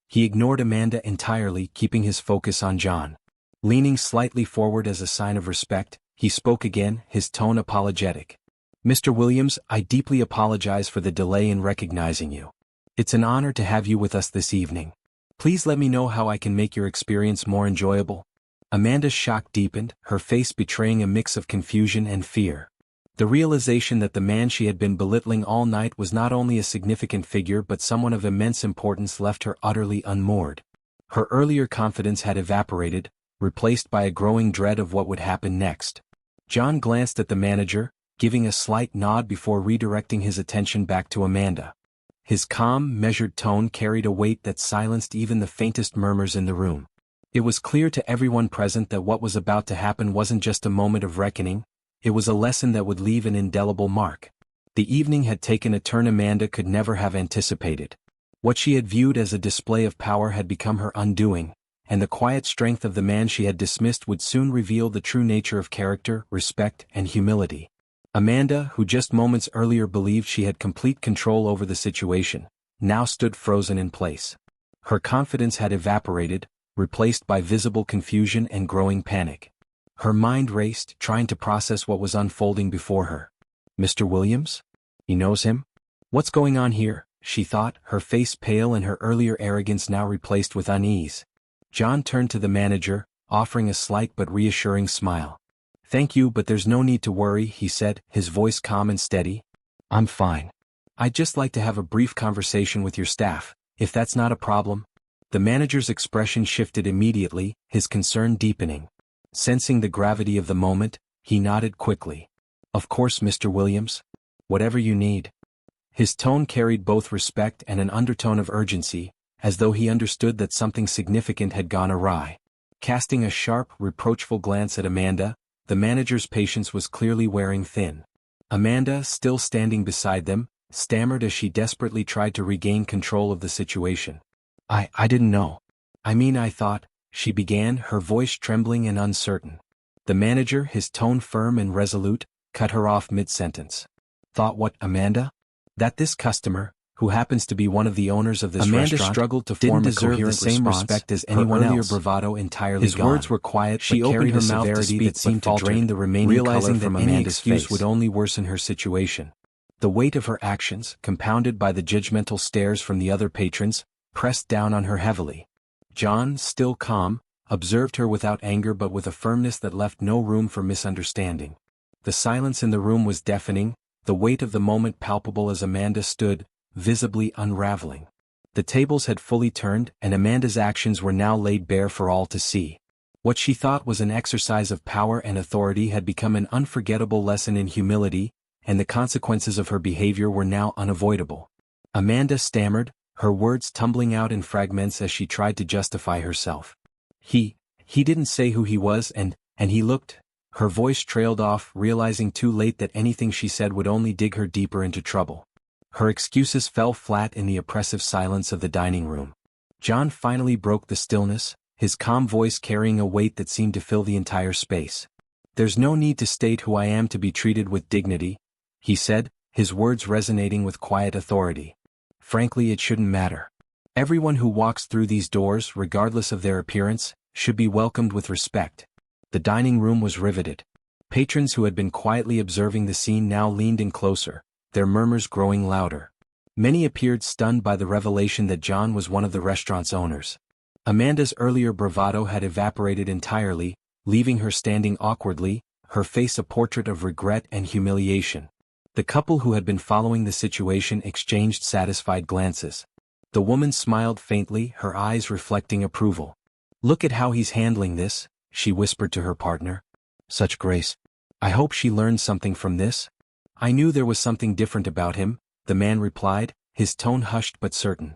He ignored Amanda entirely, keeping his focus on John. Leaning slightly forward as a sign of respect, he spoke again, his tone apologetic. "Mr. Williams, I deeply apologize for the delay in recognizing you. It's an honor to have you with us this evening. Please let me know how I can make your experience more enjoyable." Amanda's shock deepened, her face betraying a mix of confusion and fear. The realization that the man she had been belittling all night was not only a significant figure but someone of immense importance left her utterly unmoored. Her earlier confidence had evaporated, replaced by a growing dread of what would happen next. John glanced at the manager, giving a slight nod before redirecting his attention back to Amanda. His calm, measured tone carried a weight that silenced even the faintest murmurs in the room. It was clear to everyone present that what was about to happen wasn't just a moment of reckoning, it was a lesson that would leave an indelible mark. The evening had taken a turn Amanda could never have anticipated. What she had viewed as a display of power had become her undoing, and the quiet strength of the man she had dismissed would soon reveal the true nature of character, respect, and humility. Amanda, who just moments earlier believed she had complete control over the situation, now stood frozen in place. Her confidence had evaporated, replaced by visible confusion and growing panic. Her mind raced, trying to process what was unfolding before her. "Mr. Williams? He knows him? What's going on here?" she thought, her face pale and her earlier arrogance now replaced with unease. John turned to the manager, offering a slight but reassuring smile. "Thank you, but there's no need to worry," he said, his voice calm and steady. "I'm fine. I'd just like to have a brief conversation with your staff, if that's not a problem." The manager's expression shifted immediately, his concern deepening. Sensing the gravity of the moment, he nodded quickly. "Of course, Mr. Williams. Whatever you need." His tone carried both respect and an undertone of urgency, as though he understood that something significant had gone awry. Casting a sharp, reproachful glance at Amanda, the manager's patience was clearly wearing thin. Amanda, still standing beside them, stammered as she desperately tried to regain control of the situation. I didn't know. I thought," she began, her voice trembling and uncertain. The manager, his tone firm and resolute, cut her off mid-sentence. "Thought what, Amanda? That this customer, who happens to be one of the owners of this restaurant, struggled to didn't form a deserve the coherent same response, respect as her anyone earlier else." bravado entirely His gone. words were quiet, She but opened carried her a mouth to severity speak that seemed but to drain faltered, the remaining realizing color that from any Amanda's excuse face would only worsen her situation. The weight of her actions, compounded by the judgmental stares from the other patrons, pressed down on her heavily. John, still calm, observed her without anger but with a firmness that left no room for misunderstanding. The silence in the room was deafening, the weight of the moment palpable as Amanda stood, visibly unraveling. The tables had fully turned, and Amanda's actions were now laid bare for all to see. What she thought was an exercise of power and authority had become an unforgettable lesson in humility, and the consequences of her behavior were now unavoidable. Amanda stammered, her words tumbling out in fragments as she tried to justify herself. He didn't say who he was and he looked." Her voice trailed off, realizing too late that anything she said would only dig her deeper into trouble. Her excuses fell flat in the oppressive silence of the dining room. John finally broke the stillness, his calm voice carrying a weight that seemed to fill the entire space. "There's no need to state who I am to be treated with dignity," he said, his words resonating with quiet authority. "Frankly, it shouldn't matter. Everyone who walks through these doors, regardless of their appearance, should be welcomed with respect." The dining room was riveted. Patrons who had been quietly observing the scene now leaned in closer, their murmurs growing louder. Many appeared stunned by the revelation that John was one of the restaurant's owners. Amanda's earlier bravado had evaporated entirely, leaving her standing awkwardly, her face a portrait of regret and humiliation. The couple who had been following the situation exchanged satisfied glances. The woman smiled faintly, her eyes reflecting approval. "Look at how he's handling this," she whispered to her partner. "Such grace. I hope she learned something from this." "I knew there was something different about him," the man replied, his tone hushed but certain.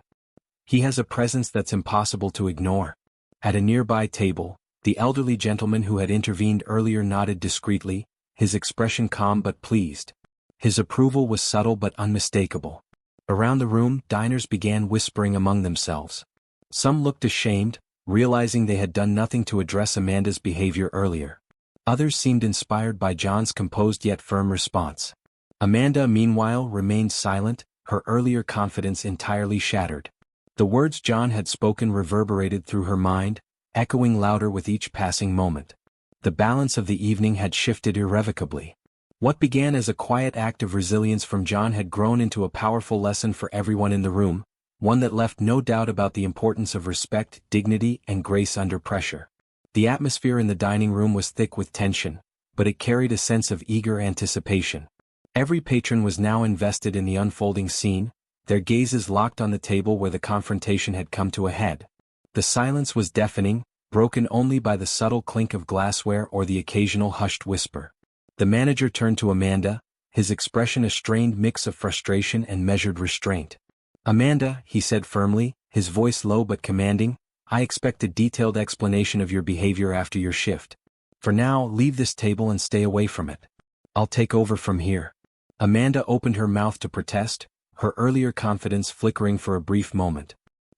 "He has a presence that's impossible to ignore." At a nearby table, the elderly gentleman who had intervened earlier nodded discreetly, his expression calm but pleased. His approval was subtle but unmistakable. Around the room, diners began whispering among themselves. Some looked ashamed, realizing they had done nothing to address Amanda's behavior earlier. Others seemed inspired by John's composed yet firm response. Amanda, meanwhile, remained silent, her earlier confidence entirely shattered. The words John had spoken reverberated through her mind, echoing louder with each passing moment. The balance of the evening had shifted irrevocably. What began as a quiet act of resilience from John had grown into a powerful lesson for everyone in the room, one that left no doubt about the importance of respect, dignity, and grace under pressure. The atmosphere in the dining room was thick with tension, but it carried a sense of eager anticipation. Every patron was now invested in the unfolding scene, their gazes locked on the table where the confrontation had come to a head. The silence was deafening, broken only by the subtle clink of glassware or the occasional hushed whisper. The manager turned to Amanda, his expression a strained mix of frustration and measured restraint. "Amanda," he said firmly, his voice low but commanding, "I expect a detailed explanation of your behavior after your shift. For now, leave this table and stay away from it. I'll take over from here." Amanda opened her mouth to protest, her earlier confidence flickering for a brief moment.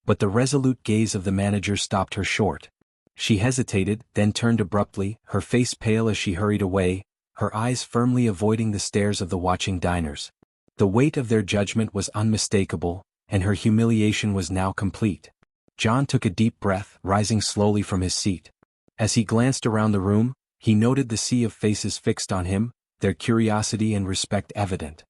But the resolute gaze of the manager stopped her short. She hesitated, then turned abruptly, her face pale as she hurried away, her eyes firmly avoiding the stares of the watching diners. The weight of their judgment was unmistakable, and her humiliation was now complete. John took a deep breath, rising slowly from his seat. As he glanced around the room, he noted the sea of faces fixed on him, their curiosity and respect evident.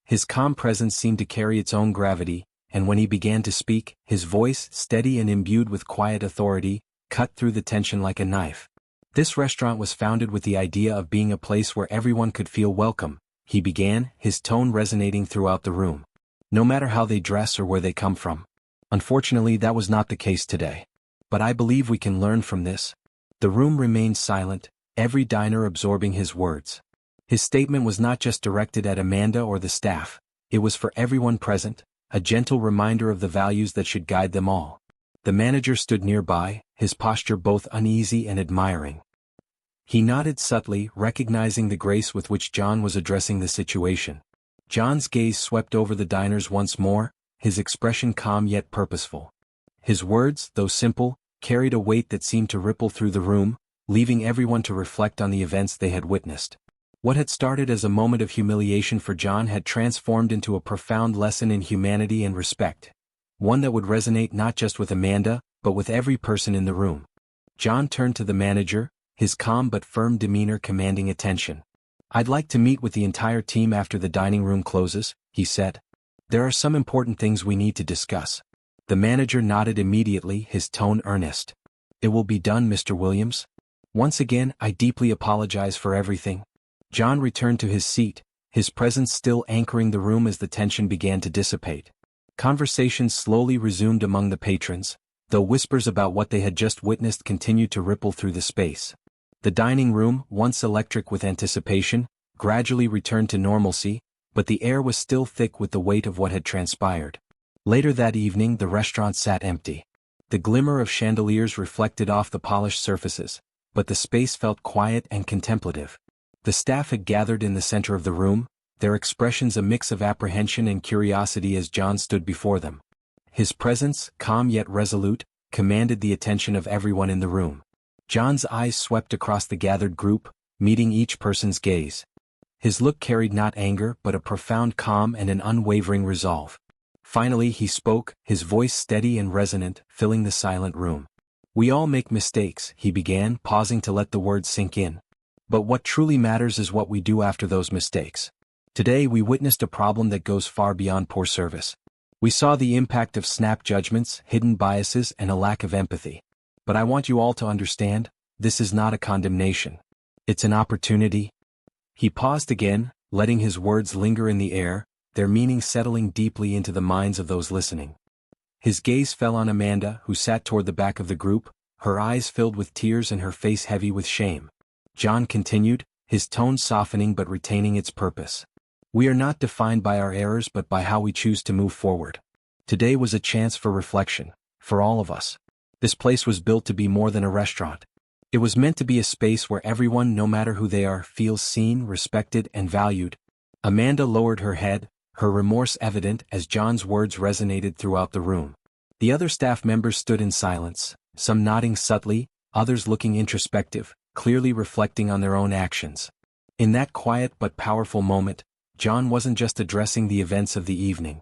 His calm presence seemed to carry its own gravity, and when he began to speak, his voice, steady and imbued with quiet authority, cut through the tension like a knife. "This restaurant was founded with the idea of being a place where everyone could feel welcome," he began, his tone resonating throughout the room. "No matter how they dress or where they come from. Unfortunately, that was not the case today. But I believe we can learn from this." The room remained silent, every diner absorbing his words. His statement was not just directed at Amanda or the staff, it was for everyone present, a gentle reminder of the values that should guide them all. The manager stood nearby, his posture both uneasy and admiring. He nodded subtly, recognizing the grace with which John was addressing the situation. John's gaze swept over the diners once more, his expression calm yet purposeful. His words, though simple, carried a weight that seemed to ripple through the room, leaving everyone to reflect on the events they had witnessed. What had started as a moment of humiliation for John had transformed into a profound lesson in humanity and respect, one that would resonate not just with Amanda, but with every person in the room. John turned to the manager, his calm but firm demeanor commanding attention. "I'd like to meet with the entire team after the dining room closes," he said. "There are some important things we need to discuss." The manager nodded immediately, his tone earnest. "It will be done, Mr. Williams. Once again, I deeply apologize for everything." John returned to his seat, his presence still anchoring the room as the tension began to dissipate. Conversation slowly resumed among the patrons, though whispers about what they had just witnessed continued to ripple through the space. The dining room, once electric with anticipation, gradually returned to normalcy, but the air was still thick with the weight of what had transpired. Later that evening the restaurant sat empty. The glimmer of chandeliers reflected off the polished surfaces, but the space felt quiet and contemplative. The staff had gathered in the center of the room, their expressions a mix of apprehension and curiosity as John stood before them. His presence, calm yet resolute, commanded the attention of everyone in the room. John's eyes swept across the gathered group, meeting each person's gaze. His look carried not anger but a profound calm and an unwavering resolve. Finally he spoke, his voice steady and resonant, filling the silent room. "We all make mistakes," he began, pausing to let the words sink in. "But what truly matters is what we do after those mistakes. Today we witnessed a problem that goes far beyond poor service. We saw the impact of snap judgments, hidden biases, and a lack of empathy. But I want you all to understand, this is not a condemnation. It's an opportunity." He paused again, letting his words linger in the air, their meaning settling deeply into the minds of those listening. His gaze fell on Amanda, who sat toward the back of the group, her eyes filled with tears and her face heavy with shame. John continued, his tone softening but retaining its purpose. "We are not defined by our errors but by how we choose to move forward. Today was a chance for reflection, for all of us. This place was built to be more than a restaurant. It was meant to be a space where everyone, no matter who they are, feels seen, respected, and valued." Amanda lowered her head, her remorse evident as John's words resonated throughout the room. The other staff members stood in silence, some nodding subtly, others looking introspective, clearly reflecting on their own actions. In that quiet but powerful moment, John wasn't just addressing the events of the evening.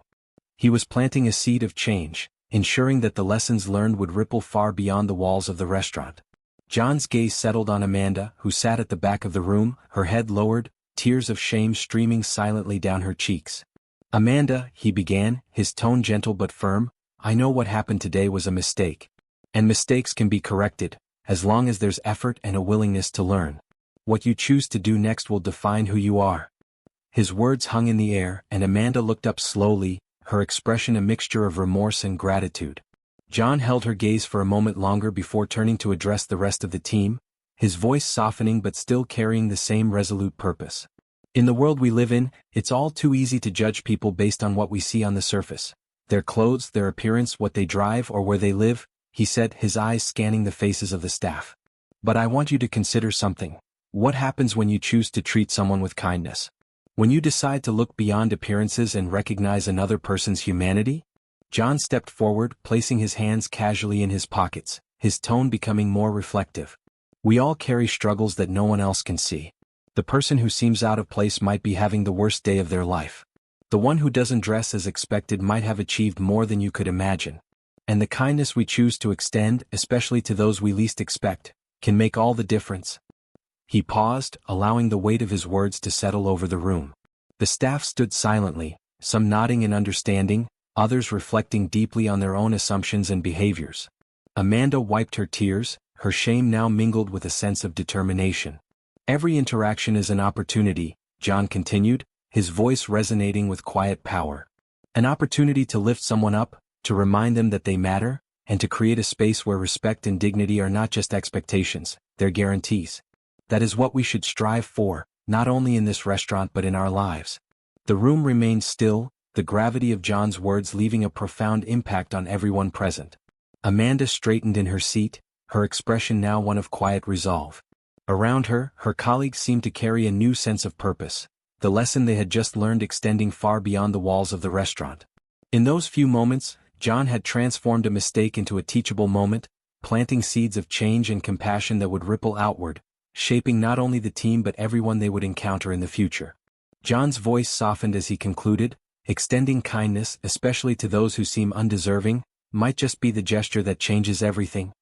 He was planting a seed of change, ensuring that the lessons learned would ripple far beyond the walls of the restaurant. John's gaze settled on Amanda, who sat at the back of the room, her head lowered, tears of shame streaming silently down her cheeks. "Amanda," he began, his tone gentle but firm, "I know what happened today was a mistake. And mistakes can be corrected, as long as there's effort and a willingness to learn. What you choose to do next will define who you are." His words hung in the air, and Amanda looked up slowly, her expression a mixture of remorse and gratitude. John held her gaze for a moment longer before turning to address the rest of the team, his voice softening but still carrying the same resolute purpose. "In the world we live in, it's all too easy to judge people based on what we see on the surface. Their clothes, their appearance, what they drive, or where they live," he said, his eyes scanning the faces of the staff. "But I want you to consider something. What happens when you choose to treat someone with kindness? When you decide to look beyond appearances and recognize another person's humanity?" John stepped forward, placing his hands casually in his pockets, his tone becoming more reflective. "We all carry struggles that no one else can see. The person who seems out of place might be having the worst day of their life. The one who doesn't dress as expected might have achieved more than you could imagine. And the kindness we choose to extend, especially to those we least expect, can make all the difference." He paused, allowing the weight of his words to settle over the room. The staff stood silently, some nodding in understanding, others reflecting deeply on their own assumptions and behaviors. Amanda wiped her tears, her shame now mingled with a sense of determination. "Every interaction is an opportunity," John continued, his voice resonating with quiet power. "An opportunity to lift someone up, to remind them that they matter, and to create a space where respect and dignity are not just expectations, they're guarantees. That is what we should strive for, not only in this restaurant but in our lives." The room remained still, the gravity of John's words leaving a profound impact on everyone present. Amanda straightened in her seat, her expression now one of quiet resolve. Around her, her colleagues seemed to carry a new sense of purpose, the lesson they had just learned extending far beyond the walls of the restaurant. In those few moments, John had transformed a mistake into a teachable moment, planting seeds of change and compassion that would ripple outward, shaping not only the team but everyone they would encounter in the future. John's voice softened as he concluded, "Extending kindness, especially to those who seem undeserving, might just be the gesture that changes everything."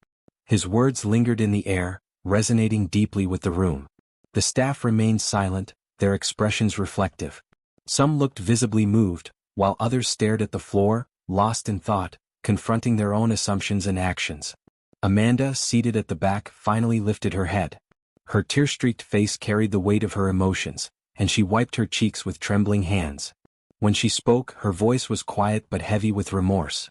His words lingered in the air, resonating deeply with the room. The staff remained silent, their expressions reflective. Some looked visibly moved, while others stared at the floor, lost in thought, confronting their own assumptions and actions. Amanda, seated at the back, finally lifted her head. Her tear-streaked face carried the weight of her emotions, and she wiped her cheeks with trembling hands. When she spoke, her voice was quiet but heavy with remorse.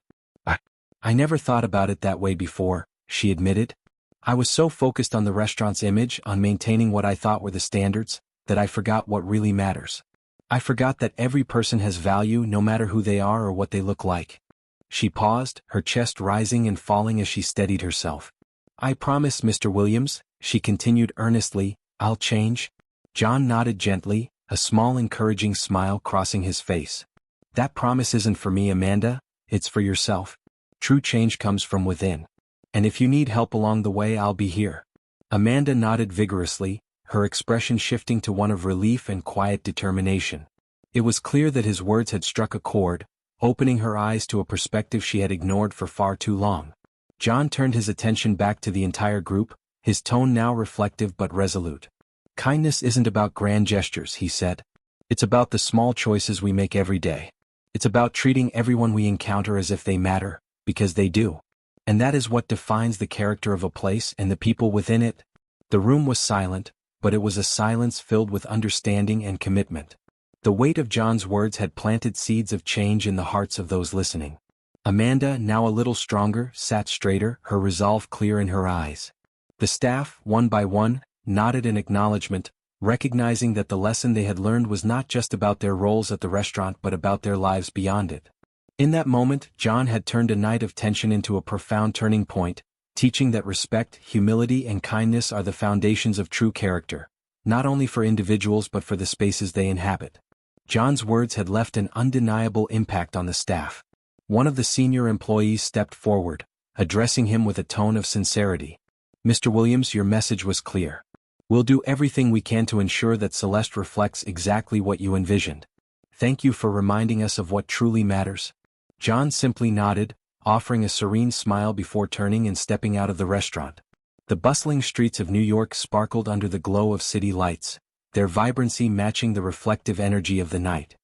I never thought about it that way before," she admitted. "I was so focused on the restaurant's image, on maintaining what I thought were the standards, that I forgot what really matters. I forgot that every person has value no matter who they are or what they look like." She paused, her chest rising and falling as she steadied herself. "I promise, Mr. Williams," she continued earnestly, "I'll change." John nodded gently, a small encouraging smile crossing his face. "That promise isn't for me, Amanda, it's for yourself. True change comes from within. And if you need help along the way, I'll be here. Amanda nodded vigorously, her expression shifting to one of relief and quiet determination. It was clear that his words had struck a chord, opening her eyes to a perspective she had ignored for far too long. John turned his attention back to the entire group, his tone now reflective but resolute. Kindness isn't about grand gestures, he said. It's about the small choices we make every day. It's about treating everyone we encounter as if they matter, because they do. And that is what defines the character of a place and the people within it. The room was silent, but it was a silence filled with understanding and commitment. The weight of John's words had planted seeds of change in the hearts of those listening. Amanda, now a little stronger, sat straighter, her resolve clear in her eyes. The staff, one by one, nodded in acknowledgement, recognizing that the lesson they had learned was not just about their roles at the restaurant but about their lives beyond it. In that moment, John had turned a night of tension into a profound turning point, teaching that respect, humility, and kindness are the foundations of true character, not only for individuals but for the spaces they inhabit. John's words had left an undeniable impact on the staff. One of the senior employees stepped forward, addressing him with a tone of sincerity. "Mr. Williams, your message was clear. We'll do everything we can to ensure that Celeste reflects exactly what you envisioned. Thank you for reminding us of what truly matters." John simply nodded, offering a serene smile before turning and stepping out of the restaurant. The bustling streets of New York sparkled under the glow of city lights, their vibrancy matching the reflective energy of the night.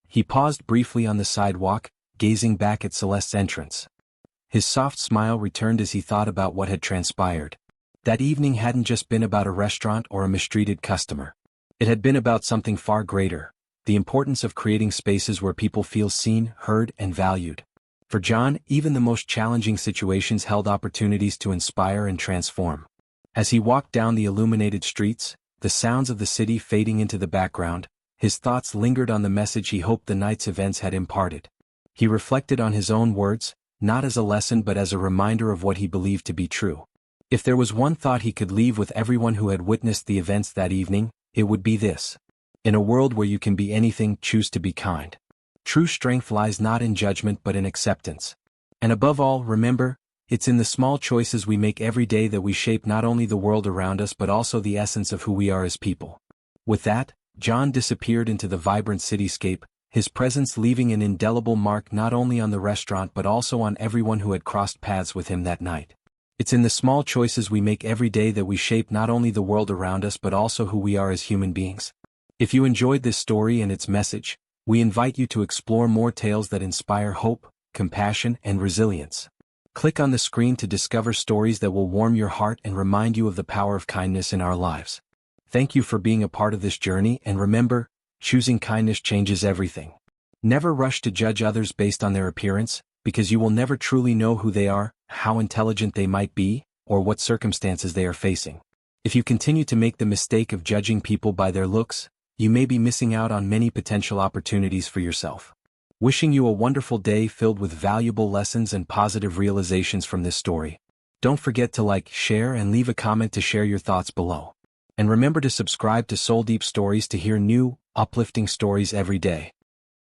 He paused briefly on the sidewalk, gazing back at Celeste's entrance. His soft smile returned as he thought about what had transpired. That evening hadn't just been about a restaurant or a mistreated customer. It had been about something far greater, the importance of creating spaces where people feel seen, heard, and valued. For John, even the most challenging situations held opportunities to inspire and transform. As he walked down the illuminated streets, the sounds of the city fading into the background, his thoughts lingered on the message he hoped the night's events had imparted. He reflected on his own words, not as a lesson but as a reminder of what he believed to be true. If there was one thought he could leave with everyone who had witnessed the events that evening, it would be this. In a world where you can be anything, choose to be kind. True strength lies not in judgment but in acceptance. And above all, remember, it's in the small choices we make every day that we shape not only the world around us but also the essence of who we are as people. With that, John disappeared into the vibrant cityscape, his presence leaving an indelible mark not only on the restaurant but also on everyone who had crossed paths with him that night. It's in the small choices we make every day that we shape not only the world around us but also who we are as human beings. If you enjoyed this story and its message, we invite you to explore more tales that inspire hope, compassion, and resilience. Click on the screen to discover stories that will warm your heart and remind you of the power of kindness in our lives. Thank you for being a part of this journey, and remember, choosing kindness changes everything. Never rush to judge others based on their appearance, because you will never truly know who they are, how intelligent they might be, or what circumstances they are facing. If you continue to make the mistake of judging people by their looks, you may be missing out on many potential opportunities for yourself. Wishing you a wonderful day filled with valuable lessons and positive realizations from this story. Don't forget to like, share, and leave a comment to share your thoughts below. And remember to subscribe to Soul Deep Stories to hear new, uplifting stories every day.